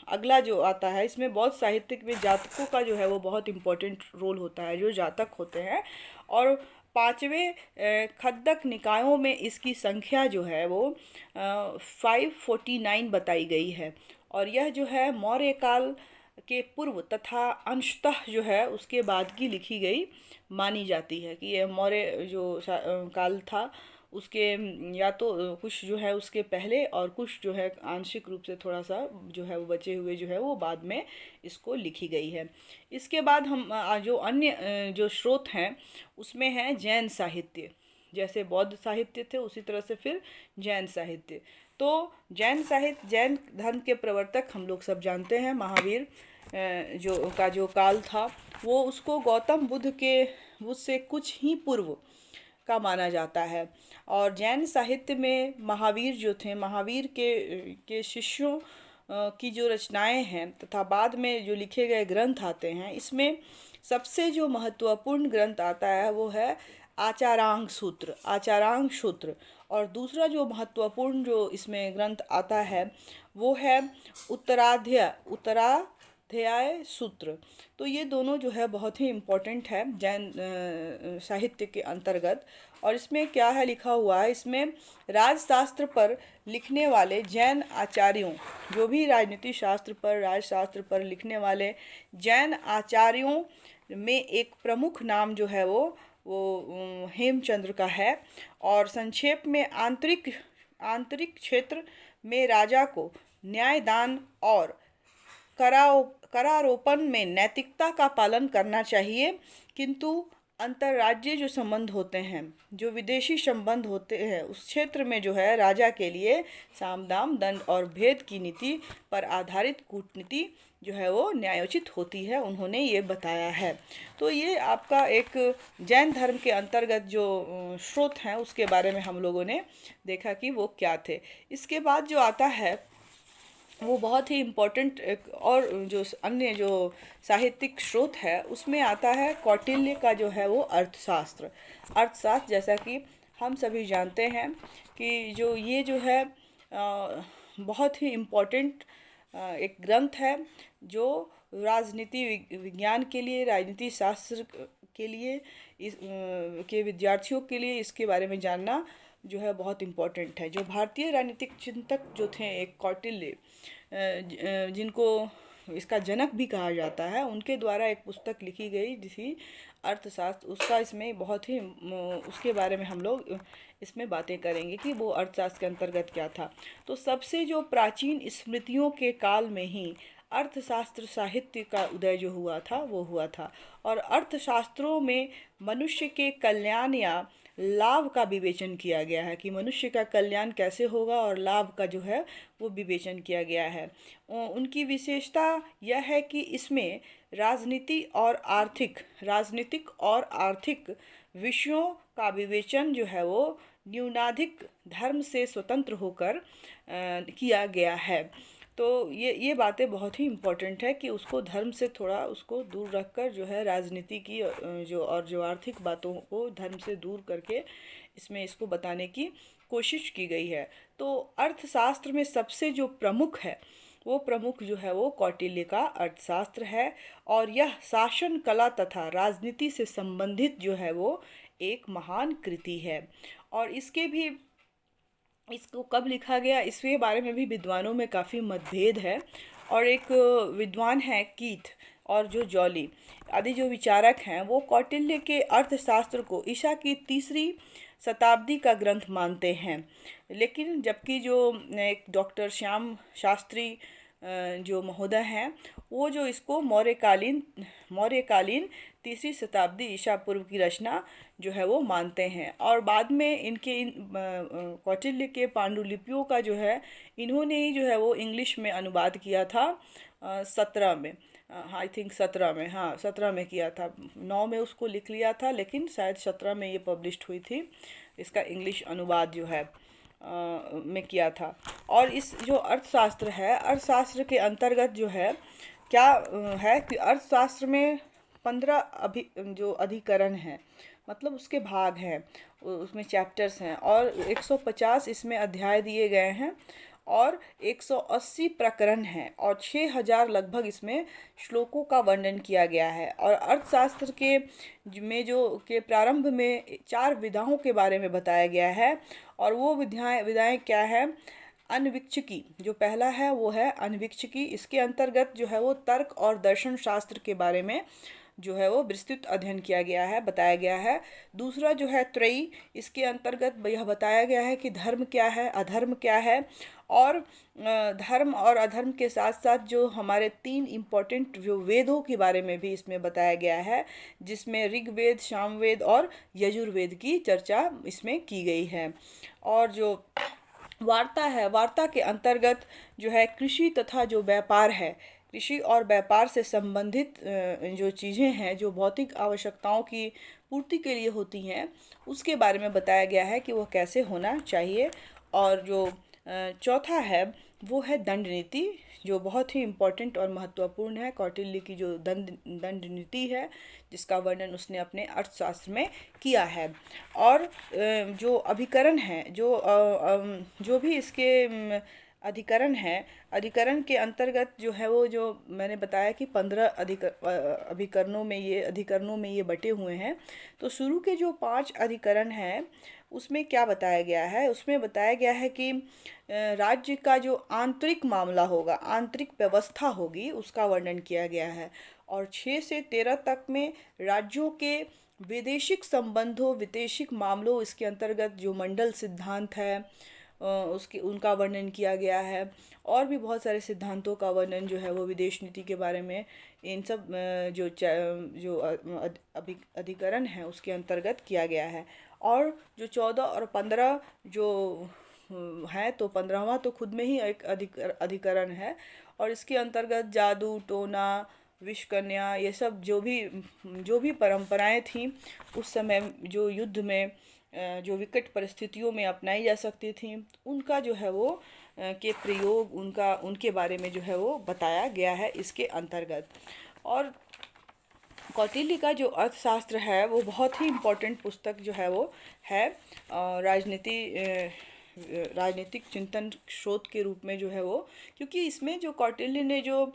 अगला जो आता है इसमें बौद्ध साहित्य में जातकों का जो है वो बहुत इम्पोर्टेंट रोल होता है, जो जातक होते हैं। और 5वें खद्दक निकायों में इसकी संख्या जो है वो 549 बताई गई है। और यह जो है मौर्य काल के पूर्व तथा अंशतः जो है उसके बाद की लिखी गई मानी जाती है कि यह मौर्य जो काल था उसके या तो कुछ जो है उसके पहले और कुछ जो है आंशिक रूप से थोड़ा सा जो है वो बचे हुए जो है वो बाद में इसको लिखी गई है। इसके बाद हम जो अन्य जो स्रोत हैं उसमें है जैन साहित्य। जैसे बौद्ध साहित्य थे उसी तरह से फिर जैन साहित्य। तो जैन धर्म के प्रवर्तक हम लोग सब जानते हैं महावीर जो काल था वो उसको गौतम बुद्ध से कुछ ही पूर्व का माना जाता है। और जैन साहित्य में महावीर जो थे, महावीर के शिष्यों की जो रचनाएं हैं तथा बाद में जो लिखे गए ग्रंथ आते हैं, इसमें सबसे जो महत्वपूर्ण ग्रंथ आता है वो है आचारांग सूत्र, आचारांग सूत्र। और दूसरा जो महत्वपूर्ण जो इसमें ग्रंथ आता है वो है उत्तराध्याय सूत्र। तो ये दोनों जो है बहुत ही इम्पोर्टेंट है जैन साहित्य के अंतर्गत। और इसमें क्या है लिखा हुआ है, इसमें राजशास्त्र पर लिखने वाले जैन आचार्यों, जो भी राजनीति शास्त्र पर, राजशास्त्र पर लिखने वाले जैन आचार्यों में एक प्रमुख नाम जो है वो हेमचंद्र का है। और संक्षेप में आंतरिक आंतरिक क्षेत्र में राजा को न्यायदान और करारोपण में नैतिकता का पालन करना चाहिए, किंतु अंतर्राज्यीय जो संबंध होते हैं, जो विदेशी संबंध होते हैं, उस क्षेत्र में जो है राजा के लिए साम दाम दंड और भेद की नीति पर आधारित कूटनीति जो है वो न्यायोचित होती है, उन्होंने ये बताया है। तो ये आपका एक जैन धर्म के अंतर्गत जो स्रोत हैं उसके बारे में हम लोगों ने देखा कि वो क्या थे। इसके बाद जो आता है वो बहुत ही इम्पोर्टेंट एक और जो अन्य जो साहित्यिक स्रोत है उसमें आता है कौटिल्य का जो है वो अर्थशास्त्र। अर्थशास्त्र जैसा कि हम सभी जानते हैं कि जो ये जो है बहुत ही इम्पोर्टेंट एक ग्रंथ है, जो राजनीति विज्ञान के लिए, राजनीति शास्त्र के लिए, के विद्यार्थियों के लिए इसके बारे में जानना जो है बहुत इम्पोर्टेंट है। जो भारतीय राजनीतिक चिंतक जो थे एक कौटिल्य, जिनको इसका जनक भी कहा जाता है, उनके द्वारा एक पुस्तक लिखी गई थी अर्थशास्त्र। उसका इसमें बहुत ही उसके बारे में हम लोग इसमें बातें करेंगे कि वो अर्थशास्त्र के अंतर्गत क्या था। तो सबसे जो प्राचीन स्मृतियों के काल में ही अर्थशास्त्र साहित्य का उदय जो हुआ था वो हुआ था। और अर्थशास्त्रों में मनुष्य के कल्याण या लाभ का विवेचन किया गया है कि मनुष्य का कल्याण कैसे होगा, और लाभ का जो है वो विवेचन किया गया है। उनकी विशेषता यह है कि इसमें राजनीतिक और आर्थिक विषयों का विवेचन जो है वो न्यूनाधिक धर्म से स्वतंत्र होकर किया गया है। तो ये बातें बहुत ही इम्पोर्टेंट है कि उसको धर्म से थोड़ा उसको दूर रखकर जो है राजनीति की जो आर्थिक बातों को धर्म से दूर करके इसमें इसको बताने की कोशिश की गई है। तो अर्थशास्त्र में सबसे जो प्रमुख है वो प्रमुख जो है वो कौटिल्य का अर्थशास्त्र है। और यह शासन कला तथा राजनीति से संबंधित जो है वो एक महान कृति है। और इसको कब लिखा गया इसके बारे में भी विद्वानों में काफ़ी मतभेद है। और एक विद्वान है कीथ और जो जॉली आदि जो विचारक हैं वो कौटिल्य के अर्थशास्त्र को ईसा की 3री शताब्दी का ग्रंथ मानते हैं। लेकिन जबकि जो एक डॉक्टर श्याम शास्त्री जो महोदय हैं वो जो इसको मौर्यकालीन 3री शताब्दी ईसा पूर्व की रचना जो है वो मानते हैं। और बाद में इनके कौटिल्य के पांडुलिपियों का जो है इन्होंने ही जो है वो इंग्लिश में अनुवाद किया था 17 में, आई थिंक 17 में, हाँ 17 में किया था। 9 में उसको लिख लिया था लेकिन शायद 17 में ये पब्लिश्ड हुई थी, इसका इंग्लिश अनुवाद जो है में किया था। और इस जो अर्थशास्त्र है, अर्थशास्त्र के अंतर्गत जो है क्या है कि अर्थशास्त्र में 15 जो अधिकरण हैं, मतलब उसके भाग हैं, उसमें चैप्टर्स हैं, और 150 इसमें अध्याय दिए गए हैं, और 180 प्रकरण हैं, और 6000 लगभग इसमें श्लोकों का वर्णन किया गया है। और अर्थशास्त्र के प्रारंभ में 4 विधाओं के बारे में बताया गया है। और वो विधाएं क्या है? अन्वीक्षिकी जो पहला है वो है अन्वीक्षिकी। इसके अंतर्गत जो है वो तर्क और दर्शन शास्त्र के बारे में जो है वो विस्तृत अध्ययन किया गया है, बताया गया है। दूसरा जो है त्रयी, इसके अंतर्गत यह बताया गया है कि धर्म क्या है, अधर्म क्या है। और धर्म और अधर्म के साथ साथ जो हमारे 3 इम्पोर्टेंट जो वेदों के बारे में भी इसमें बताया गया है, जिसमें ऋग्वेद, सामवेद और यजुर्वेद की चर्चा इसमें की गई है। और जो वार्ता है, वार्ता के अंतर्गत जो है कृषि तथा जो व्यापार है, कृषि और व्यापार से संबंधित जो चीज़ें हैं जो भौतिक आवश्यकताओं की पूर्ति के लिए होती हैं उसके बारे में बताया गया है कि वो कैसे होना चाहिए। और जो चौथा है वो है दंड नीति, जो बहुत ही इम्पोर्टेंट और महत्वपूर्ण है। कौटिल्य की जो दंड दंड नीति है, जिसका वर्णन उसने अपने अर्थशास्त्र में किया है। और जो अभिकरण है, जो भी इसके अधिकरण है, अधिकरण के अंतर्गत जो है वो, जो मैंने बताया कि 15 अधिकरणों में ये बटे हुए हैं। तो शुरू के जो 5 अधिकरण हैं उसमें क्या बताया गया है, उसमें बताया गया है कि राज्य का जो आंतरिक मामला होगा, आंतरिक व्यवस्था होगी, उसका वर्णन किया गया है। और 6 से 13 तक में राज्यों के वैदेशिक संबंधों, विदेशिक मामलों, इसके अंतर्गत जो मंडल सिद्धांत है उसके उनका वर्णन किया गया है। और भी बहुत सारे सिद्धांतों का वर्णन जो है वो विदेश नीति के बारे में, इन सब अधिकरण है उसके अंतर्गत किया गया है। और जो 14 और 15 जो है, तो 15वां तो खुद में ही एक अधिकरण है। और इसके अंतर्गत जादू टोना, विषकन्या, ये सब जो भी परंपराएं थीं उस समय, जो युद्ध में जो विकट परिस्थितियों में अपनाई जा सकती थी, उनका जो है वो के प्रयोग, उनके बारे में जो है वो बताया गया है इसके अंतर्गत। और कौटिल्य का जो अर्थशास्त्र है वो बहुत ही इम्पोर्टेंट पुस्तक जो है वो है, राजनीतिक चिंतन स्रोत के रूप में जो है वो, क्योंकि इसमें जो कौटिल्य ने जो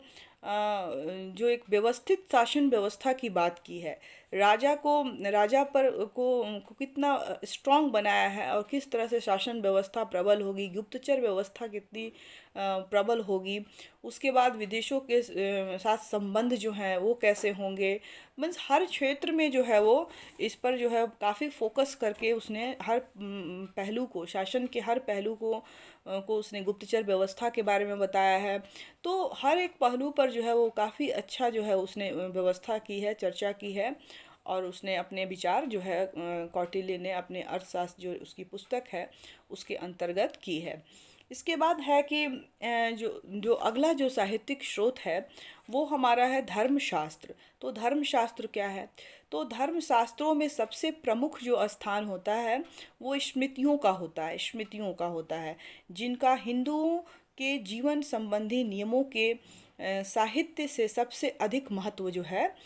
एक व्यवस्थित शासन व्यवस्था की बात की है, राजा को कितना स्ट्रांग बनाया है, और किस तरह से शासन व्यवस्था प्रबल होगी, गुप्तचर व्यवस्था कितनी प्रबल होगी, उसके बाद विदेशों के साथ संबंध जो हैं वो कैसे होंगे। मीन्स हर क्षेत्र में जो है वो इस पर जो है काफ़ी फोकस करके उसने हर पहलू को, शासन के हर पहलू को उसने गुप्तचर व्यवस्था के बारे में बताया है। तो हर एक पहलू पर जो है वो काफ़ी अच्छा जो है उसने व्यवस्था की है, चर्चा की है। और उसने अपने विचार जो है कौटिल्य ने अपने अर्थशास्त्र, जो उसकी पुस्तक है, उसके अंतर्गत की है। इसके बाद है कि जो जो अगला जो साहित्यिक स्रोत है वो हमारा है धर्मशास्त्र। तो धर्मशास्त्र क्या है? तो धर्मशास्त्रों में सबसे प्रमुख जो स्थान होता है वो स्मृतियों का होता है, जिनका हिंदुओं के जीवन संबंधी नियमों के साहित्य से सबसे अधिक महत्व जो है।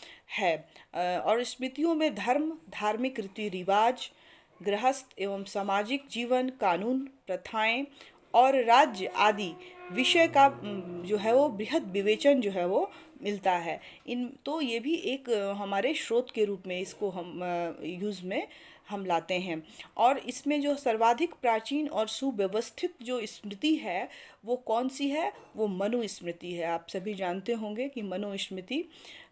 और स्मृतियों में धर्म, धार्मिक रीति रिवाज, गृहस्थ एवं सामाजिक जीवन, कानून, प्रथाएं और राज्य आदि विषय का जो है वो बृहद विवेचन जो है वो मिलता है। तो ये भी एक हमारे स्रोत के रूप में इसको हम यूज़ में हम लाते हैं। और इसमें जो सर्वाधिक प्राचीन और सुव्यवस्थित जो स्मृति है वो कौन सी है? वो मनुस्मृति है। आप सभी जानते होंगे कि मनुस्मृति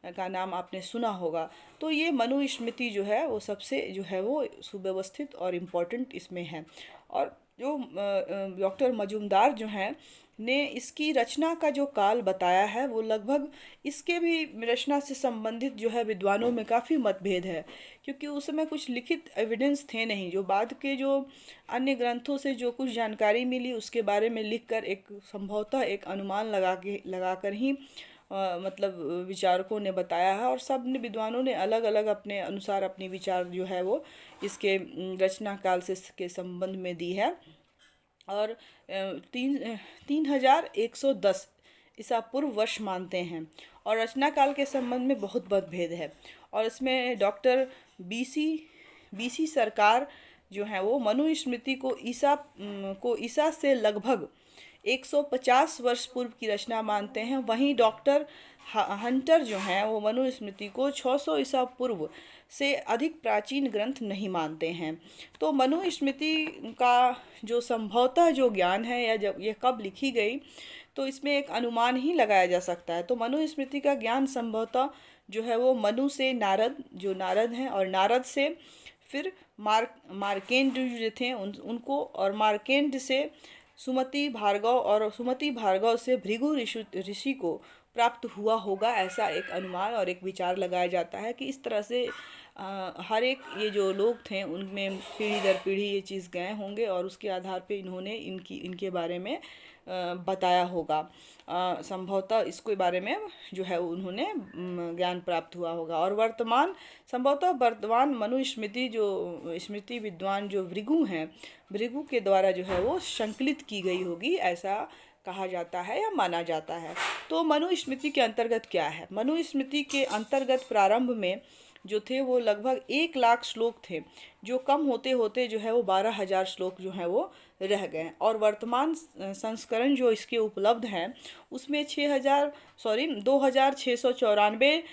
का नाम आपने सुना होगा। तो ये मनुस्मृति जो है वो सबसे जो है वो सुव्यवस्थित और इम्पोर्टेंट इसमें है। और जो डॉक्टर मजुमदार जो हैं ने इसकी रचना का जो काल बताया है, वो लगभग इसके भी रचना से संबंधित जो है विद्वानों में काफ़ी मतभेद है, क्योंकि उस समय कुछ लिखित एविडेंस थे नहीं। जो बाद के जो अन्य ग्रंथों से जो कुछ जानकारी मिली उसके बारे में लिखकर एक संभवतः एक अनुमान लगाकर ही मतलब विचारकों ने बताया है। और सब ने विद्वानों ने अलग अलग अपने अनुसार अपनी विचार जो है वो इसके रचना काल से के संबंध में दी है। और 3110 ईसा पूर्व वर्ष मानते हैं। और रचना काल के संबंध में बहुत मतभेद है। और इसमें डॉक्टर बीसी सरकार जो है वो मनुस्मृति को ईसा से लगभग 150 वर्ष पूर्व की रचना मानते हैं। वहीं डॉक्टर हंटर जो हैं वो मनुस्मृति को 600 ईसा पूर्व से अधिक प्राचीन ग्रंथ नहीं मानते हैं। तो मनुस्मृति का जो संभवतः जो ज्ञान है, या जब ये कब लिखी गई, तो इसमें एक अनुमान ही लगाया जा सकता है। तो मनुस्मृति का ज्ञान संभवतः जो है वो मनु से नारद हैं, और नारद से फिर मार्केंड जो थे उनको, और मार्केंड से सुमति भार्गव, और सुमति भार्गव से भृगु ऋषि को प्राप्त हुआ होगा। ऐसा एक अनुमान और एक विचार लगाया जाता है कि इस तरह से हर एक ये जो लोग थे उनमें पीढ़ी दर पीढ़ी ये चीज़ गए होंगे, और उसके आधार पे इन्होंने इनके बारे में बताया होगा। संभवतः इसके बारे में जो है उन्होंने ज्ञान प्राप्त हुआ होगा। और संभवतः वर्तमान मनुस्मृति जो स्मृति विद्वान जो भृगु हैं, भृगु के द्वारा जो है वो संकलित की गई होगी, ऐसा कहा जाता है या माना जाता है। तो मनुस्मृति के अंतर्गत क्या है? मनुस्मृति के अंतर्गत प्रारंभ में जो थे वो लगभग 1 लाख श्लोक थे, जो कम होते होते जो है वो 12,000 श्लोक जो है वो रह गए। और वर्तमान संस्करण जो इसके उपलब्ध हैं उसमें 2,694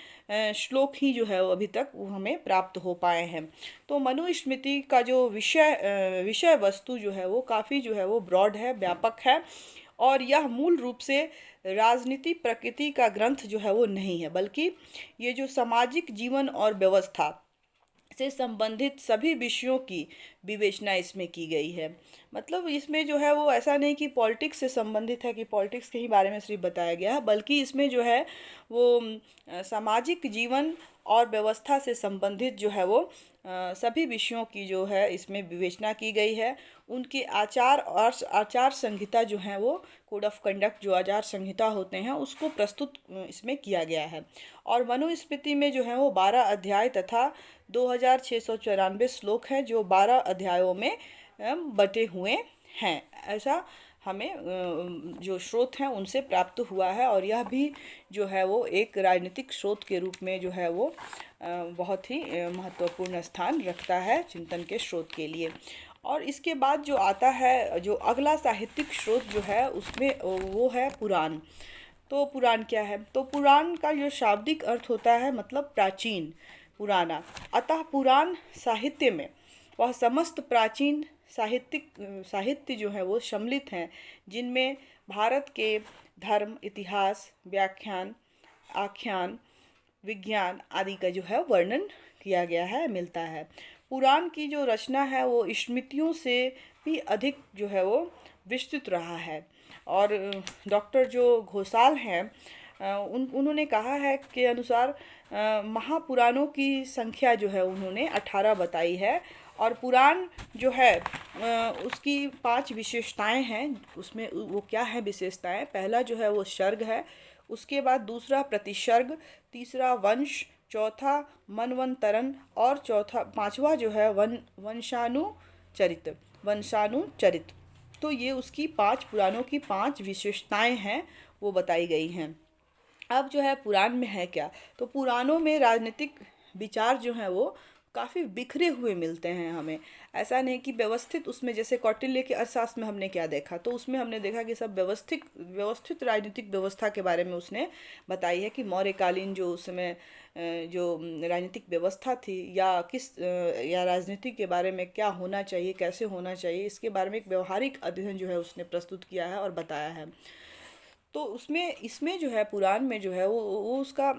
श्लोक ही जो है वो अभी तक वो हमें प्राप्त हो पाए हैं। तो मनुस्मृति का जो विषय वस्तु जो है वो काफ़ी जो है वो ब्रॉड है, व्यापक है, और यह मूल रूप से राजनीति प्रकृति का ग्रंथ जो है वो नहीं है, बल्कि ये जो सामाजिक जीवन और व्यवस्था से संबंधित सभी विषयों की विवेचना इसमें की गई है। मतलब इसमें जो है वो ऐसा नहीं कि पॉलिटिक्स से संबंधित है कि पॉलिटिक्स के ही बारे में सिर्फ बताया गया है, बल्कि इसमें जो है वो सामाजिक जीवन और व्यवस्था से संबंधित जो है वो सभी विषयों की जो है इसमें विवेचना की गई है। उनके आचार और आचार संहिता जो है वो कोड ऑफ कंडक्ट जो आचार संहिता होते हैं उसको प्रस्तुत इसमें किया गया है। और मनुस्मृति में जो है वो 12 अध्याय तथा 2,694 श्लोक हैं, जो 12 अध्यायों में बटे हुए हैं। ऐसा हमें जो स्रोत हैं उनसे प्राप्त हुआ है, और यह भी जो है वो एक राजनीतिक स्रोत के रूप में जो है वो बहुत ही महत्वपूर्ण स्थान रखता है चिंतन के स्रोत के लिए। और इसके बाद जो आता है, जो अगला साहित्यिक स्रोत जो है उसमें वो है पुराण। तो पुराण क्या है? तो पुराण का जो शाब्दिक अर्थ होता है मतलब प्राचीन, पुराना। अतः पुराण साहित्य में वह समस्त प्राचीन साहित्य जो है वो सम्मिलित हैं, जिनमें भारत के धर्म, इतिहास, व्याख्यान, आख्यान, विज्ञान आदि का जो है वर्णन किया गया है, मिलता है। पुराण की जो रचना है वो स्मृतियों से भी अधिक जो है वो विस्तृत रहा है। और डॉक्टर जो घोषाल हैं उन्होंने कहा है के अनुसार महापुराणों की संख्या जो है उन्होंने 18 बताई है। और पुराण जो है उसकी 5 विशेषताएं हैं। उसमें वो क्या है विशेषताएं? पहला जो है वो सर्ग है, उसके बाद दूसरा प्रतिसर्ग, तीसरा वंश, चौथा मनवंतरण, और पांचवा जो है वंशानुचरित। तो ये उसकी 5 पुराणों की 5 विशेषताएं हैं, वो बताई गई हैं। अब जो है पुराण में है क्या? तो पुराणों में राजनीतिक विचार जो हैं वो काफ़ी बिखरे हुए मिलते हैं हमें। ऐसा नहीं कि व्यवस्थित, उसमें जैसे कौटिल्य के अर्थशास्त्र में हमने क्या देखा, तो उसमें हमने देखा कि सब व्यवस्थित राजनीतिक व्यवस्था के बारे में उसने बताई है कि मौर्यकालीन जो उस समय जो राजनीतिक व्यवस्था थी या राजनीति के बारे में क्या होना चाहिए, कैसे होना चाहिए, इसके बारे में एक व्यवहारिक अध्ययन जो है उसने प्रस्तुत किया है और बताया है। तो इसमें जो है पुराण में जो है वो उसका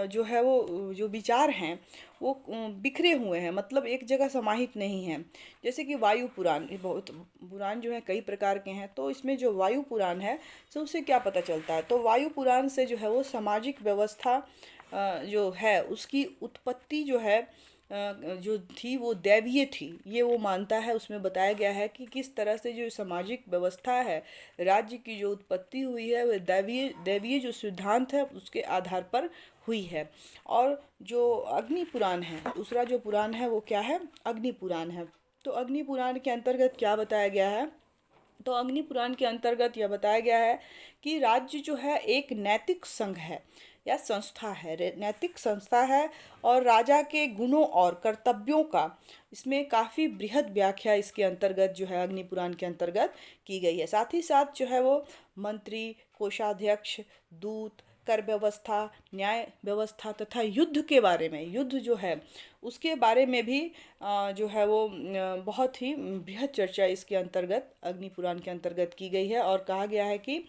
जो है वो जो विचार हैं वो बिखरे हुए हैं, मतलब एक जगह समाहित नहीं हैं। जैसे कि वायु पुराण, ये बहुत पुराण जो है कई प्रकार के हैं। तो इसमें जो वायु पुराण है तो उससे क्या पता चलता है? तो वायु पुराण से जो है वो सामाजिक व्यवस्था जो है उसकी उत्पत्ति जो है जो थी वो दैवीय थी, ये वो मानता है। उसमें बताया गया है कि किस तरह से जो सामाजिक व्यवस्था है, राज्य की जो उत्पत्ति हुई है वह दैवीय जो सिद्धांत है उसके आधार पर हुई है। और जो अग्नि पुराण है, दूसरा जो पुराण है वो क्या है? अग्नि पुराण है। तो अग्नि पुराण के अंतर्गत क्या बताया गया है? तो अग्नि पुराण के अंतर्गत यह बताया गया है कि राज्य जो है एक नैतिक संघ है या संस्था है, नैतिक संस्था है, और राजा के गुणों और कर्तव्यों का इसमें काफ़ी बृहद व्याख्या इसके अंतर्गत जो है अग्नि पुराण के अंतर्गत की गई है। साथ ही साथ जो है वो मंत्री, कोषाध्यक्ष, दूत, कर व्यवस्था, न्याय व्यवस्था तथा युद्ध के बारे में, युद्ध जो है उसके बारे में भी जो है वो बहुत ही बृहद चर्चा इसके अंतर्गत अग्नि पुराण के अंतर्गत की गई है। और कहा गया है कि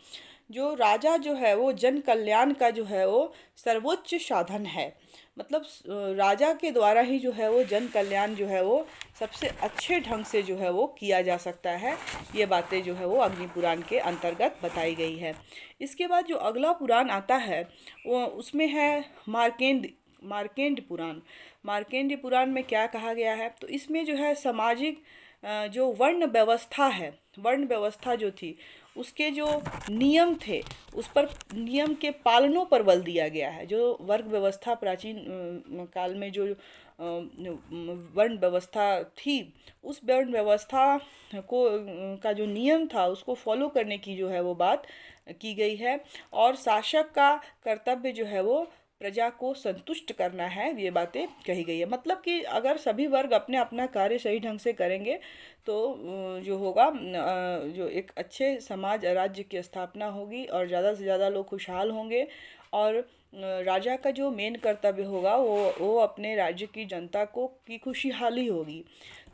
जो राजा जो है वो जन कल्याण का जो है वो सर्वोच्च साधन है, मतलब राजा के द्वारा ही जो है वो जन कल्याण जो है वो सबसे अच्छे ढंग से जो है वो किया जा सकता है। ये बातें जो है वो अग्नि पुराण के अंतर्गत बताई गई है। इसके बाद जो अगला पुराण आता है वो उसमें है मार्केंड पुराण। मार्केंड पुराण में क्या कहा गया है? तो इसमें जो है सामाजिक जो वर्ण व्यवस्था जो थी उसके जो नियम थे उस पर, नियम के पालनों पर बल दिया गया है। जो वर्ग व्यवस्था प्राचीन काल में जो वर्ण व्यवस्था थी, उस वर्ण व्यवस्था को का जो नियम था उसको फॉलो करने की जो है वो बात की गई है। और शासक का कर्तव्य जो है वो प्रजा को संतुष्ट करना है, ये बातें कही गई है। मतलब कि अगर सभी वर्ग अपने अपना कार्य सही ढंग से करेंगे तो जो होगा जो एक अच्छे समाज राज्य की स्थापना होगी और ज़्यादा से ज़्यादा लोग खुशहाल होंगे। और राजा का जो मेन कर्तव्य होगा वो अपने राज्य की जनता को की खुशहाली होगी।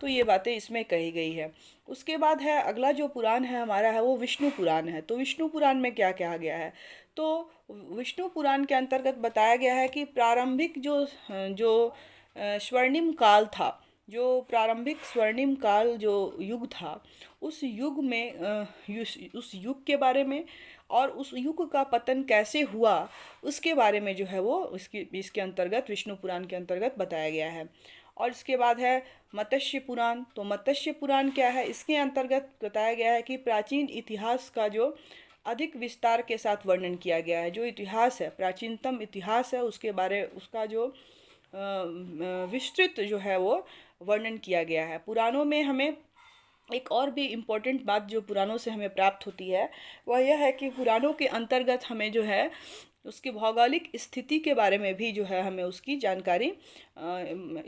तो ये बातें इसमें कही गई है। उसके बाद है अगला जो पुराण है हमारा है वो विष्णु पुराण है। तो विष्णु पुराण में क्या कहा गया है? तो विष्णु पुराण के अंतर्गत बताया गया है कि प्रारंभिक जो जो स्वर्णिम काल था, जो प्रारंभिक स्वर्णिम काल जो युग था, उस युग में उस युग के बारे में और उस युग का पतन कैसे हुआ उसके बारे में जो है वो इसके अंतर्गत विष्णु पुराण के अंतर्गत बताया गया है। और इसके बाद है मत्स्य पुराण। तो मत्स्य पुराण क्या है? इसके अंतर्गत बताया गया है कि प्राचीन इतिहास का जो अधिक विस्तार के साथ वर्णन किया गया है। जो इतिहास है, प्राचीनतम इतिहास है, उसका जो विस्तृत जो है वो वर्णन किया गया है। पुराणों में हमें एक और भी इम्पोर्टेंट बात जो पुराणों से हमें प्राप्त होती है वह यह है कि पुराणों के अंतर्गत हमें जो है उसकी भौगोलिक स्थिति के बारे में भी जो है हमें उसकी जानकारी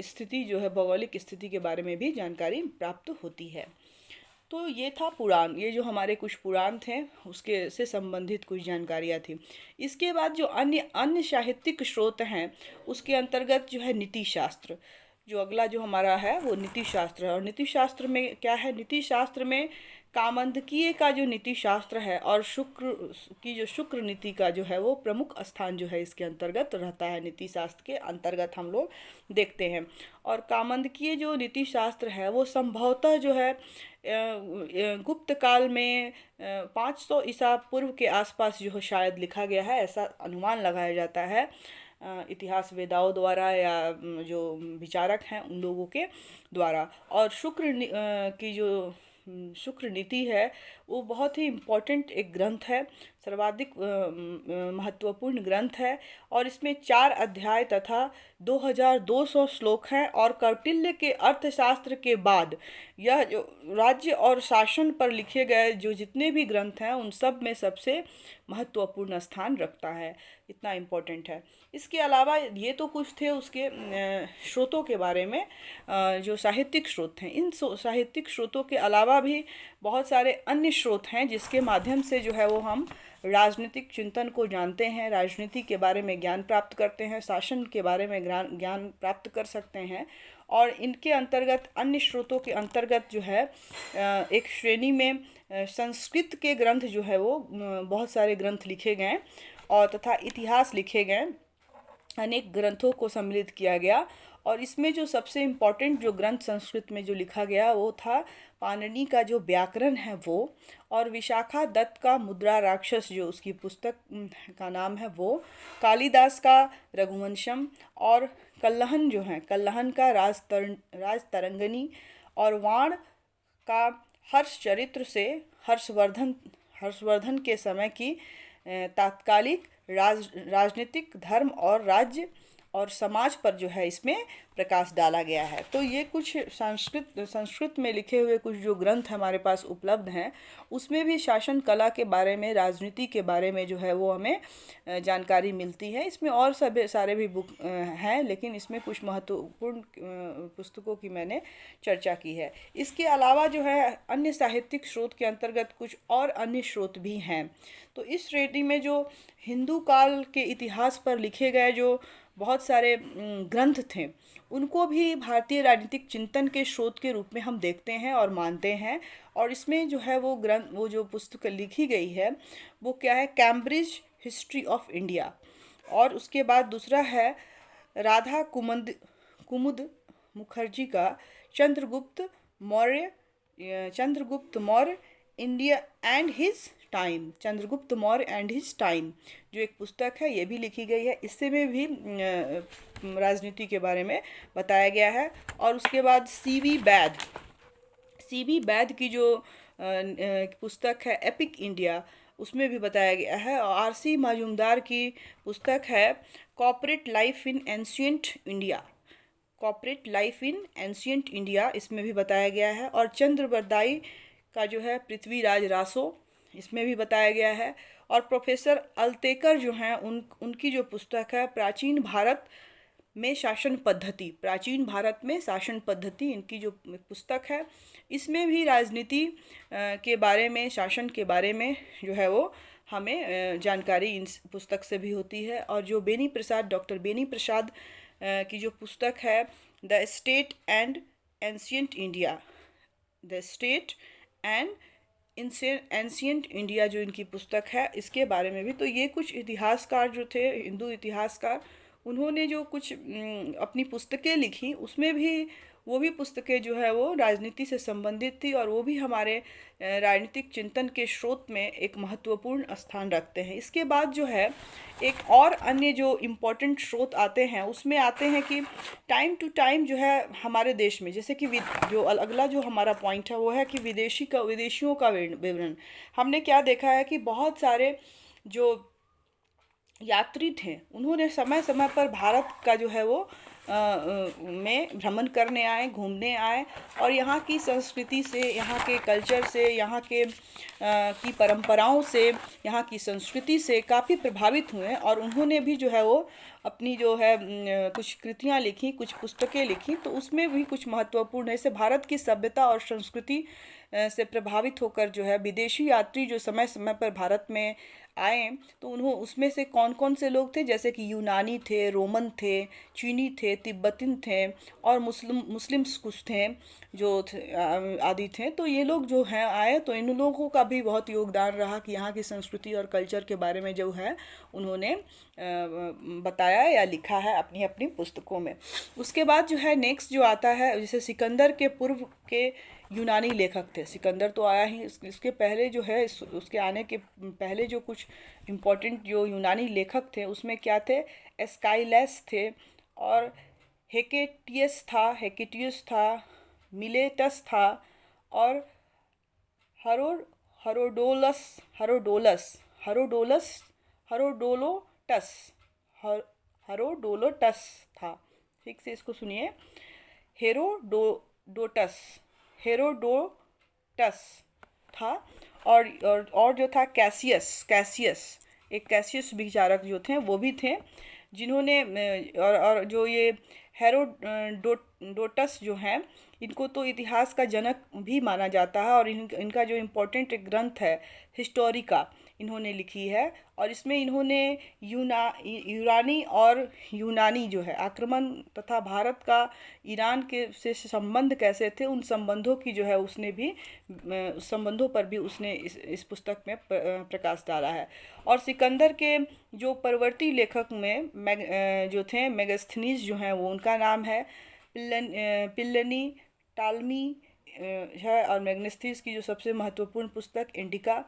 स्थिति जो है भौगोलिक स्थिति के बारे में भी जानकारी प्राप्त होती है। तो ये था पुराण, ये जो हमारे कुछ पुराण थे उसके से संबंधित कुछ जानकारियाँ थी। इसके बाद जो अन्य अन्य साहित्यिक स्रोत हैं उसके अंतर्गत जो है नीति शास्त्र, जो अगला जो हमारा है वो नीति शास्त्र है। और नीति शास्त्र में क्या है? नीति शास्त्र में कामंदकीय का जो नीति शास्त्र है और शुक्र की जो शुक्र नीति का जो है वो प्रमुख स्थान जो है इसके अंतर्गत रहता है। नीति शास्त्र के अंतर्गत हम लोग देखते हैं। और कामंदकीय जो नीति शास्त्र है वो संभवतः जो है गुप्त काल में 500 ईसा पूर्व के आसपास जो है शायद लिखा गया है, ऐसा अनुमान लगाया जाता है इतिहास वेदाओं द्वारा या जो विचारक हैं उन लोगों के द्वारा। और की जो शुक्र नीति है वो बहुत ही इम्पोर्टेंट एक ग्रंथ है, सर्वाधिक महत्वपूर्ण ग्रंथ है। और इसमें 4 अध्याय तथा 2200 श्लोक हैं। और कौटिल्य के अर्थशास्त्र के बाद यह जो राज्य और शासन पर लिखे गए जो जितने भी ग्रंथ हैं उन सब में सबसे महत्वपूर्ण स्थान रखता है, इतना इम्पोर्टेंट है। इसके अलावा ये तो कुछ थे उसके स्रोतों के बारे में, जो साहित्यिक स्रोत हैं। इन साहित्यिक स्रोतों के अलावा भी बहुत सारे अन्य स्रोत हैं जिसके माध्यम से जो है वो हम राजनीतिक चिंतन को जानते हैं, राजनीति के बारे में ज्ञान प्राप्त करते हैं, शासन के बारे में ज्ञान प्राप्त कर सकते हैं। और इनके अंतर्गत अन्य स्रोतों के अंतर्गत जो है एक श्रेणी में संस्कृत के ग्रंथ जो है वो बहुत सारे ग्रंथ लिखे गए और तथा इतिहास लिखे गए, अनेक ग्रंथों को सम्मिलित किया गया। और इसमें जो सबसे इम्पोर्टेंट जो ग्रंथ संस्कृत में जो लिखा गया वो था पाणिनि का जो व्याकरण है वो, और विशाखा दत्त का मुद्रा राक्षस जो उसकी पुस्तक का नाम है वो, कालिदास का रघुवंशम, और कल्लहन जो है कल्लहन का राजतरंगिणी, और वाण का हर्ष चरित्र से हर्षवर्धन के समय की तात्कालिक राजनीतिक धर्म और राज्य और समाज पर जो है इसमें प्रकाश डाला गया है। तो ये कुछ संस्कृत में लिखे हुए कुछ जो ग्रंथ हमारे पास उपलब्ध हैं उसमें भी शासन कला के बारे में, राजनीति के बारे में जो है वो हमें जानकारी मिलती है। इसमें और सारे भी बुक हैं, लेकिन इसमें कुछ महत्वपूर्ण पुस्तकों की मैंने चर्चा की है। इसके अलावा जो है अन्य साहित्यिक स्रोत के अंतर्गत कुछ और अन्य स्रोत भी हैं। तो इस श्रेणी में जो हिंदू काल के इतिहास पर लिखे गए जो बहुत सारे ग्रंथ थे उनको भी भारतीय राजनीतिक चिंतन के स्रोत के रूप में हम देखते हैं और मानते हैं। और इसमें जो है वो जो पुस्तक लिखी गई है वो क्या है? Cambridge history of India. और उसके बाद दूसरा है राधा कुमुद मुखर्जी का Chandragupta Maurya India and his time, Chandragupta Maurya and his time जो एक पुस्तक है ये भी लिखी गई है। इससे में भी राजनीति के बारे में बताया गया है। और उसके बाद सीवी बैद की जो पुस्तक है एपिक इंडिया, उसमें भी बताया गया है। और आरसी मजूमदार की पुस्तक है corporate life in ancient India, corporate life in ancient India, इसमें भी बताया गया है। और चंद्रबरदाई का जो है पृथ्वीराज रासो, इसमें भी बताया गया है। और प्रोफेसर अल्तेकर जो हैं उनकी जो पुस्तक है प्राचीन भारत में शासन पद्धति, प्राचीन भारत में शासन पद्धति, इनकी जो पुस्तक है इसमें भी राजनीति के बारे में, शासन के बारे में जो है वो हमें जानकारी इन पुस्तक से भी होती है। और जो बेनी प्रसाद, डॉक्टर बेनी प्रसाद की जो पुस्तक है the state and ancient India, the state and ancient India, जो इनकी पुस्तक है इसके बारे में भी, तो ये कुछ इतिहासकार जो थे, हिंदू इतिहासकार, उन्होंने जो कुछ अपनी पुस्तकें लिखी उसमें भी वो भी पुस्तकें जो है वो राजनीति से संबंधित थी, और वो भी हमारे राजनीतिक चिंतन के स्रोत में एक महत्वपूर्ण स्थान रखते हैं। इसके बाद जो है एक और अन्य जो इम्पोर्टेंट स्रोत आते हैं, उसमें आते हैं कि टाइम टू टाइम जो है हमारे देश में, जैसे कि जो अगला जो हमारा पॉइंट है वो है कि विदेशियों का विवरण। हमने क्या देखा है कि बहुत सारे जो यात्री थे उन्होंने समय समय पर भारत का जो है वो में भ्रमण करने आए, घूमने आए, और यहाँ की संस्कृति से, यहाँ के कल्चर से, यहाँ के की परंपराओं से, यहाँ की संस्कृति से काफ़ी प्रभावित हुए। और उन्होंने भी जो है वो अपनी जो है कुछ कृतियाँ लिखी, कुछ पुस्तकें लिखी, तो उसमें भी कुछ महत्वपूर्ण है। जैसे भारत की सभ्यता और संस्कृति से प्रभावित होकर जो है विदेशी यात्री जो समय समय पर भारत में आए, तो उसमें से कौन कौन से लोग थे, जैसे कि यूनानी थे, रोमन थे, चीनी थे, तिब्बतिन थे, और मुस्लिम्स कुछ थे जो आदि थे। तो ये लोग जो हैं आए, तो इन लोगों का भी बहुत योगदान रहा कि यहाँ की संस्कृति और कल्चर के बारे में जो है उन्होंने बताया या लिखा है अपनी अपनी पुस्तकों में। उसके बाद जो है नेक्स्ट जो आता है, जैसे सिकंदर के पूर्व के यूनानी लेखक थे। सिकंदर तो आया ही, इसके पहले जो है उसके आने के पहले जो कुछ इम्पोर्टेंट जो यूनानी लेखक थे उसमें क्या थे, एस्काइलस थे, और हेकेटियस था, मिलेटस था, और हरो हरोडोलस हरोडोलस हरोडोलस हरोडोलोटस हरोडोलोटस था। ठीक से इसको सुनिए, हेरोडोटस हेरोडोटस था। और जो था कैसियस एक कैसियस विचारक जो थे वो भी थे, जिन्होंने और जो ये हेरोडोटस जो हैं इनको तो इतिहास का जनक भी माना जाता है। और इनका जो इम्पोर्टेंट ग्रंथ है हिस्टोरिका इन्होंने लिखी है, और इसमें इन्होंने यूनानी और यूनानी जो है आक्रमण तथा भारत का ईरान के से संबंध कैसे थे, उन संबंधों की जो है उसने भी संबंधों पर भी उसने इस पुस्तक में प्रकाश डाला है। और सिकंदर के जो परवर्ती लेखक में जो थे मेगास्थनीज जो हैं, वो उनका नाम है पिल्लनी टालमी है। और मेगास्थनीज की जो सबसे महत्वपूर्ण पुस्तक इंडिका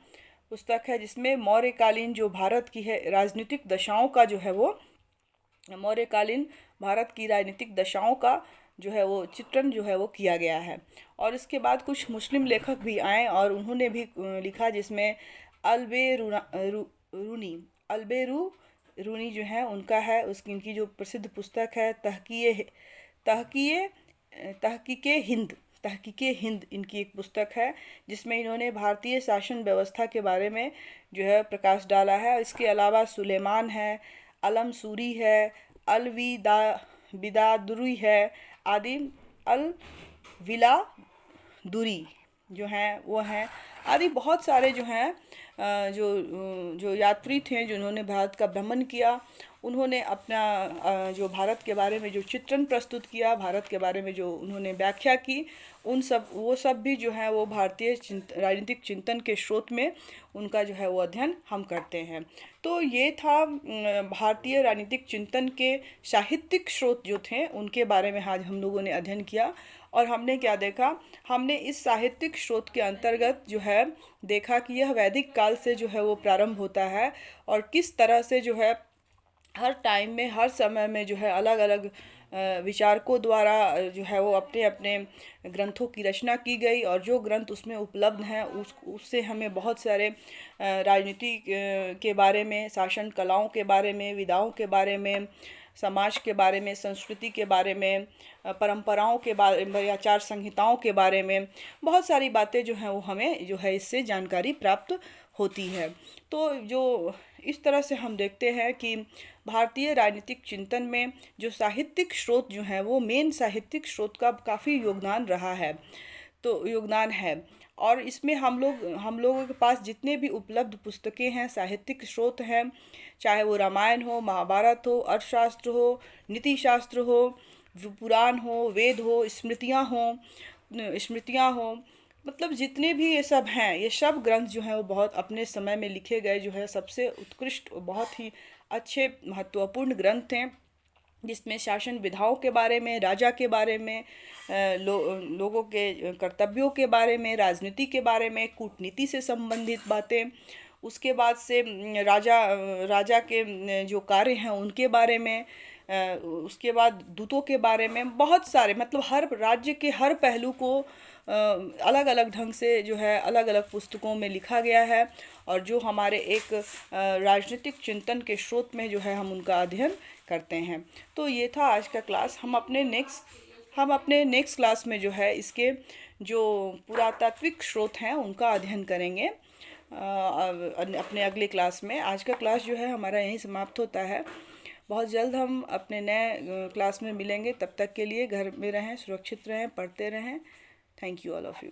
पुस्तक है, जिसमें मौर्यकालीन जो भारत की है राजनीतिक दशाओं का जो है वो मौर्यकालीन भारत की राजनीतिक दशाओं का जो है वो चित्रण जो है वो किया गया है। और इसके बाद कुछ मुस्लिम लेखक भी आए और उन्होंने भी लिखा, जिसमें अल्बेरू रूनी जो है उनका है, इनकी जो प्रसिद्ध पुस्तक है तहकीके हिंद इनकी एक पुस्तक है, जिसमें इन्होंने भारतीय शासन व्यवस्था के बारे में जो है प्रकाश डाला है। इसके अलावा सुलेमान है, अलम सूरी है, बिदादुरी है आदि, अल विला दुरी जो हैं वो हैं आदि बहुत सारे जो हैं जो यात्री थे जिन्होंने भारत का भ्रमण किया, उन्होंने अपना जो भारत के बारे में जो चित्रण प्रस्तुत किया, भारत के बारे में जो उन्होंने व्याख्या की, वो सब भी जो है वो भारतीय राजनीतिक चिंतन के स्रोत में उनका जो है वो अध्ययन हम करते हैं। तो ये था भारतीय राजनीतिक चिंतन के साहित्यिक स्रोत जो थे उनके बारे में आज हम लोगों ने अध्ययन किया। और हमने क्या देखा, हमने इस साहित्यिक स्रोत के अंतर्गत जो है देखा कि यह वैदिक काल से जो है वो प्रारंभ होता है, और किस तरह से जो है हर टाइम में, हर समय में जो है अलग अलग विचारकों द्वारा जो है वो अपने अपने ग्रंथों की रचना की गई, और जो ग्रंथ उसमें उपलब्ध हैं उससे हमें बहुत सारे राजनीति के बारे में, शासन कलाओं के बारे में, विधाओं के बारे में, समाज के बारे में, संस्कृति के बारे में, परंपराओं के बारे में, आचार संहिताओं के बारे में बहुत सारी बातें जो हैं वो हमें जो है इससे जानकारी प्राप्त होती है। तो जो इस तरह से हम देखते हैं कि भारतीय राजनीतिक चिंतन में जो साहित्यिक स्रोत जो हैं वो मेन साहित्यिक स्रोत का काफ़ी योगदान रहा है, तो योगदान है। और इसमें हम लोगों के पास जितने भी उपलब्ध पुस्तकें हैं, साहित्यिक स्रोत हैं, चाहे वो रामायण हो, महाभारत हो, अर्थशास्त्र हो, नीति शास्त्र हो, पुराण हो, वेद हो, स्मृतियाँ हो, मतलब जितने भी ये सब हैं, ये सब ग्रंथ जो हैं वो बहुत अपने समय में लिखे गए जो है सबसे उत्कृष्ट, बहुत ही अच्छे महत्वपूर्ण ग्रंथ हैं, जिसमें शासन विधाओं के बारे में, राजा के बारे में, लोगों के कर्तव्यों के बारे में, राजनीति के बारे में, कूटनीति से संबंधित बातें, उसके बाद से राजा के जो कार्य हैं उनके बारे में, उसके बाद दूतों के बारे में, बहुत सारे, मतलब हर राज्य के हर पहलू को अलग अलग ढंग से जो है अलग अलग पुस्तकों में लिखा गया है। और जो हमारे एक राजनीतिक चिंतन के स्रोत में जो है हम उनका अध्ययन करते हैं। तो ये था आज का क्लास। हम अपने नेक्स्ट क्लास में जो है इसके जो पुरातात्विक स्रोत हैं उनका अध्ययन करेंगे अपने अगले क्लास में। आज का क्लास जो है हमारा यहीं समाप्त होता है। बहुत जल्द हम अपने नए क्लास में मिलेंगे। तब तक के लिए घर में रहें, सुरक्षित रहें, पढ़ते रहें। Thank you all of you.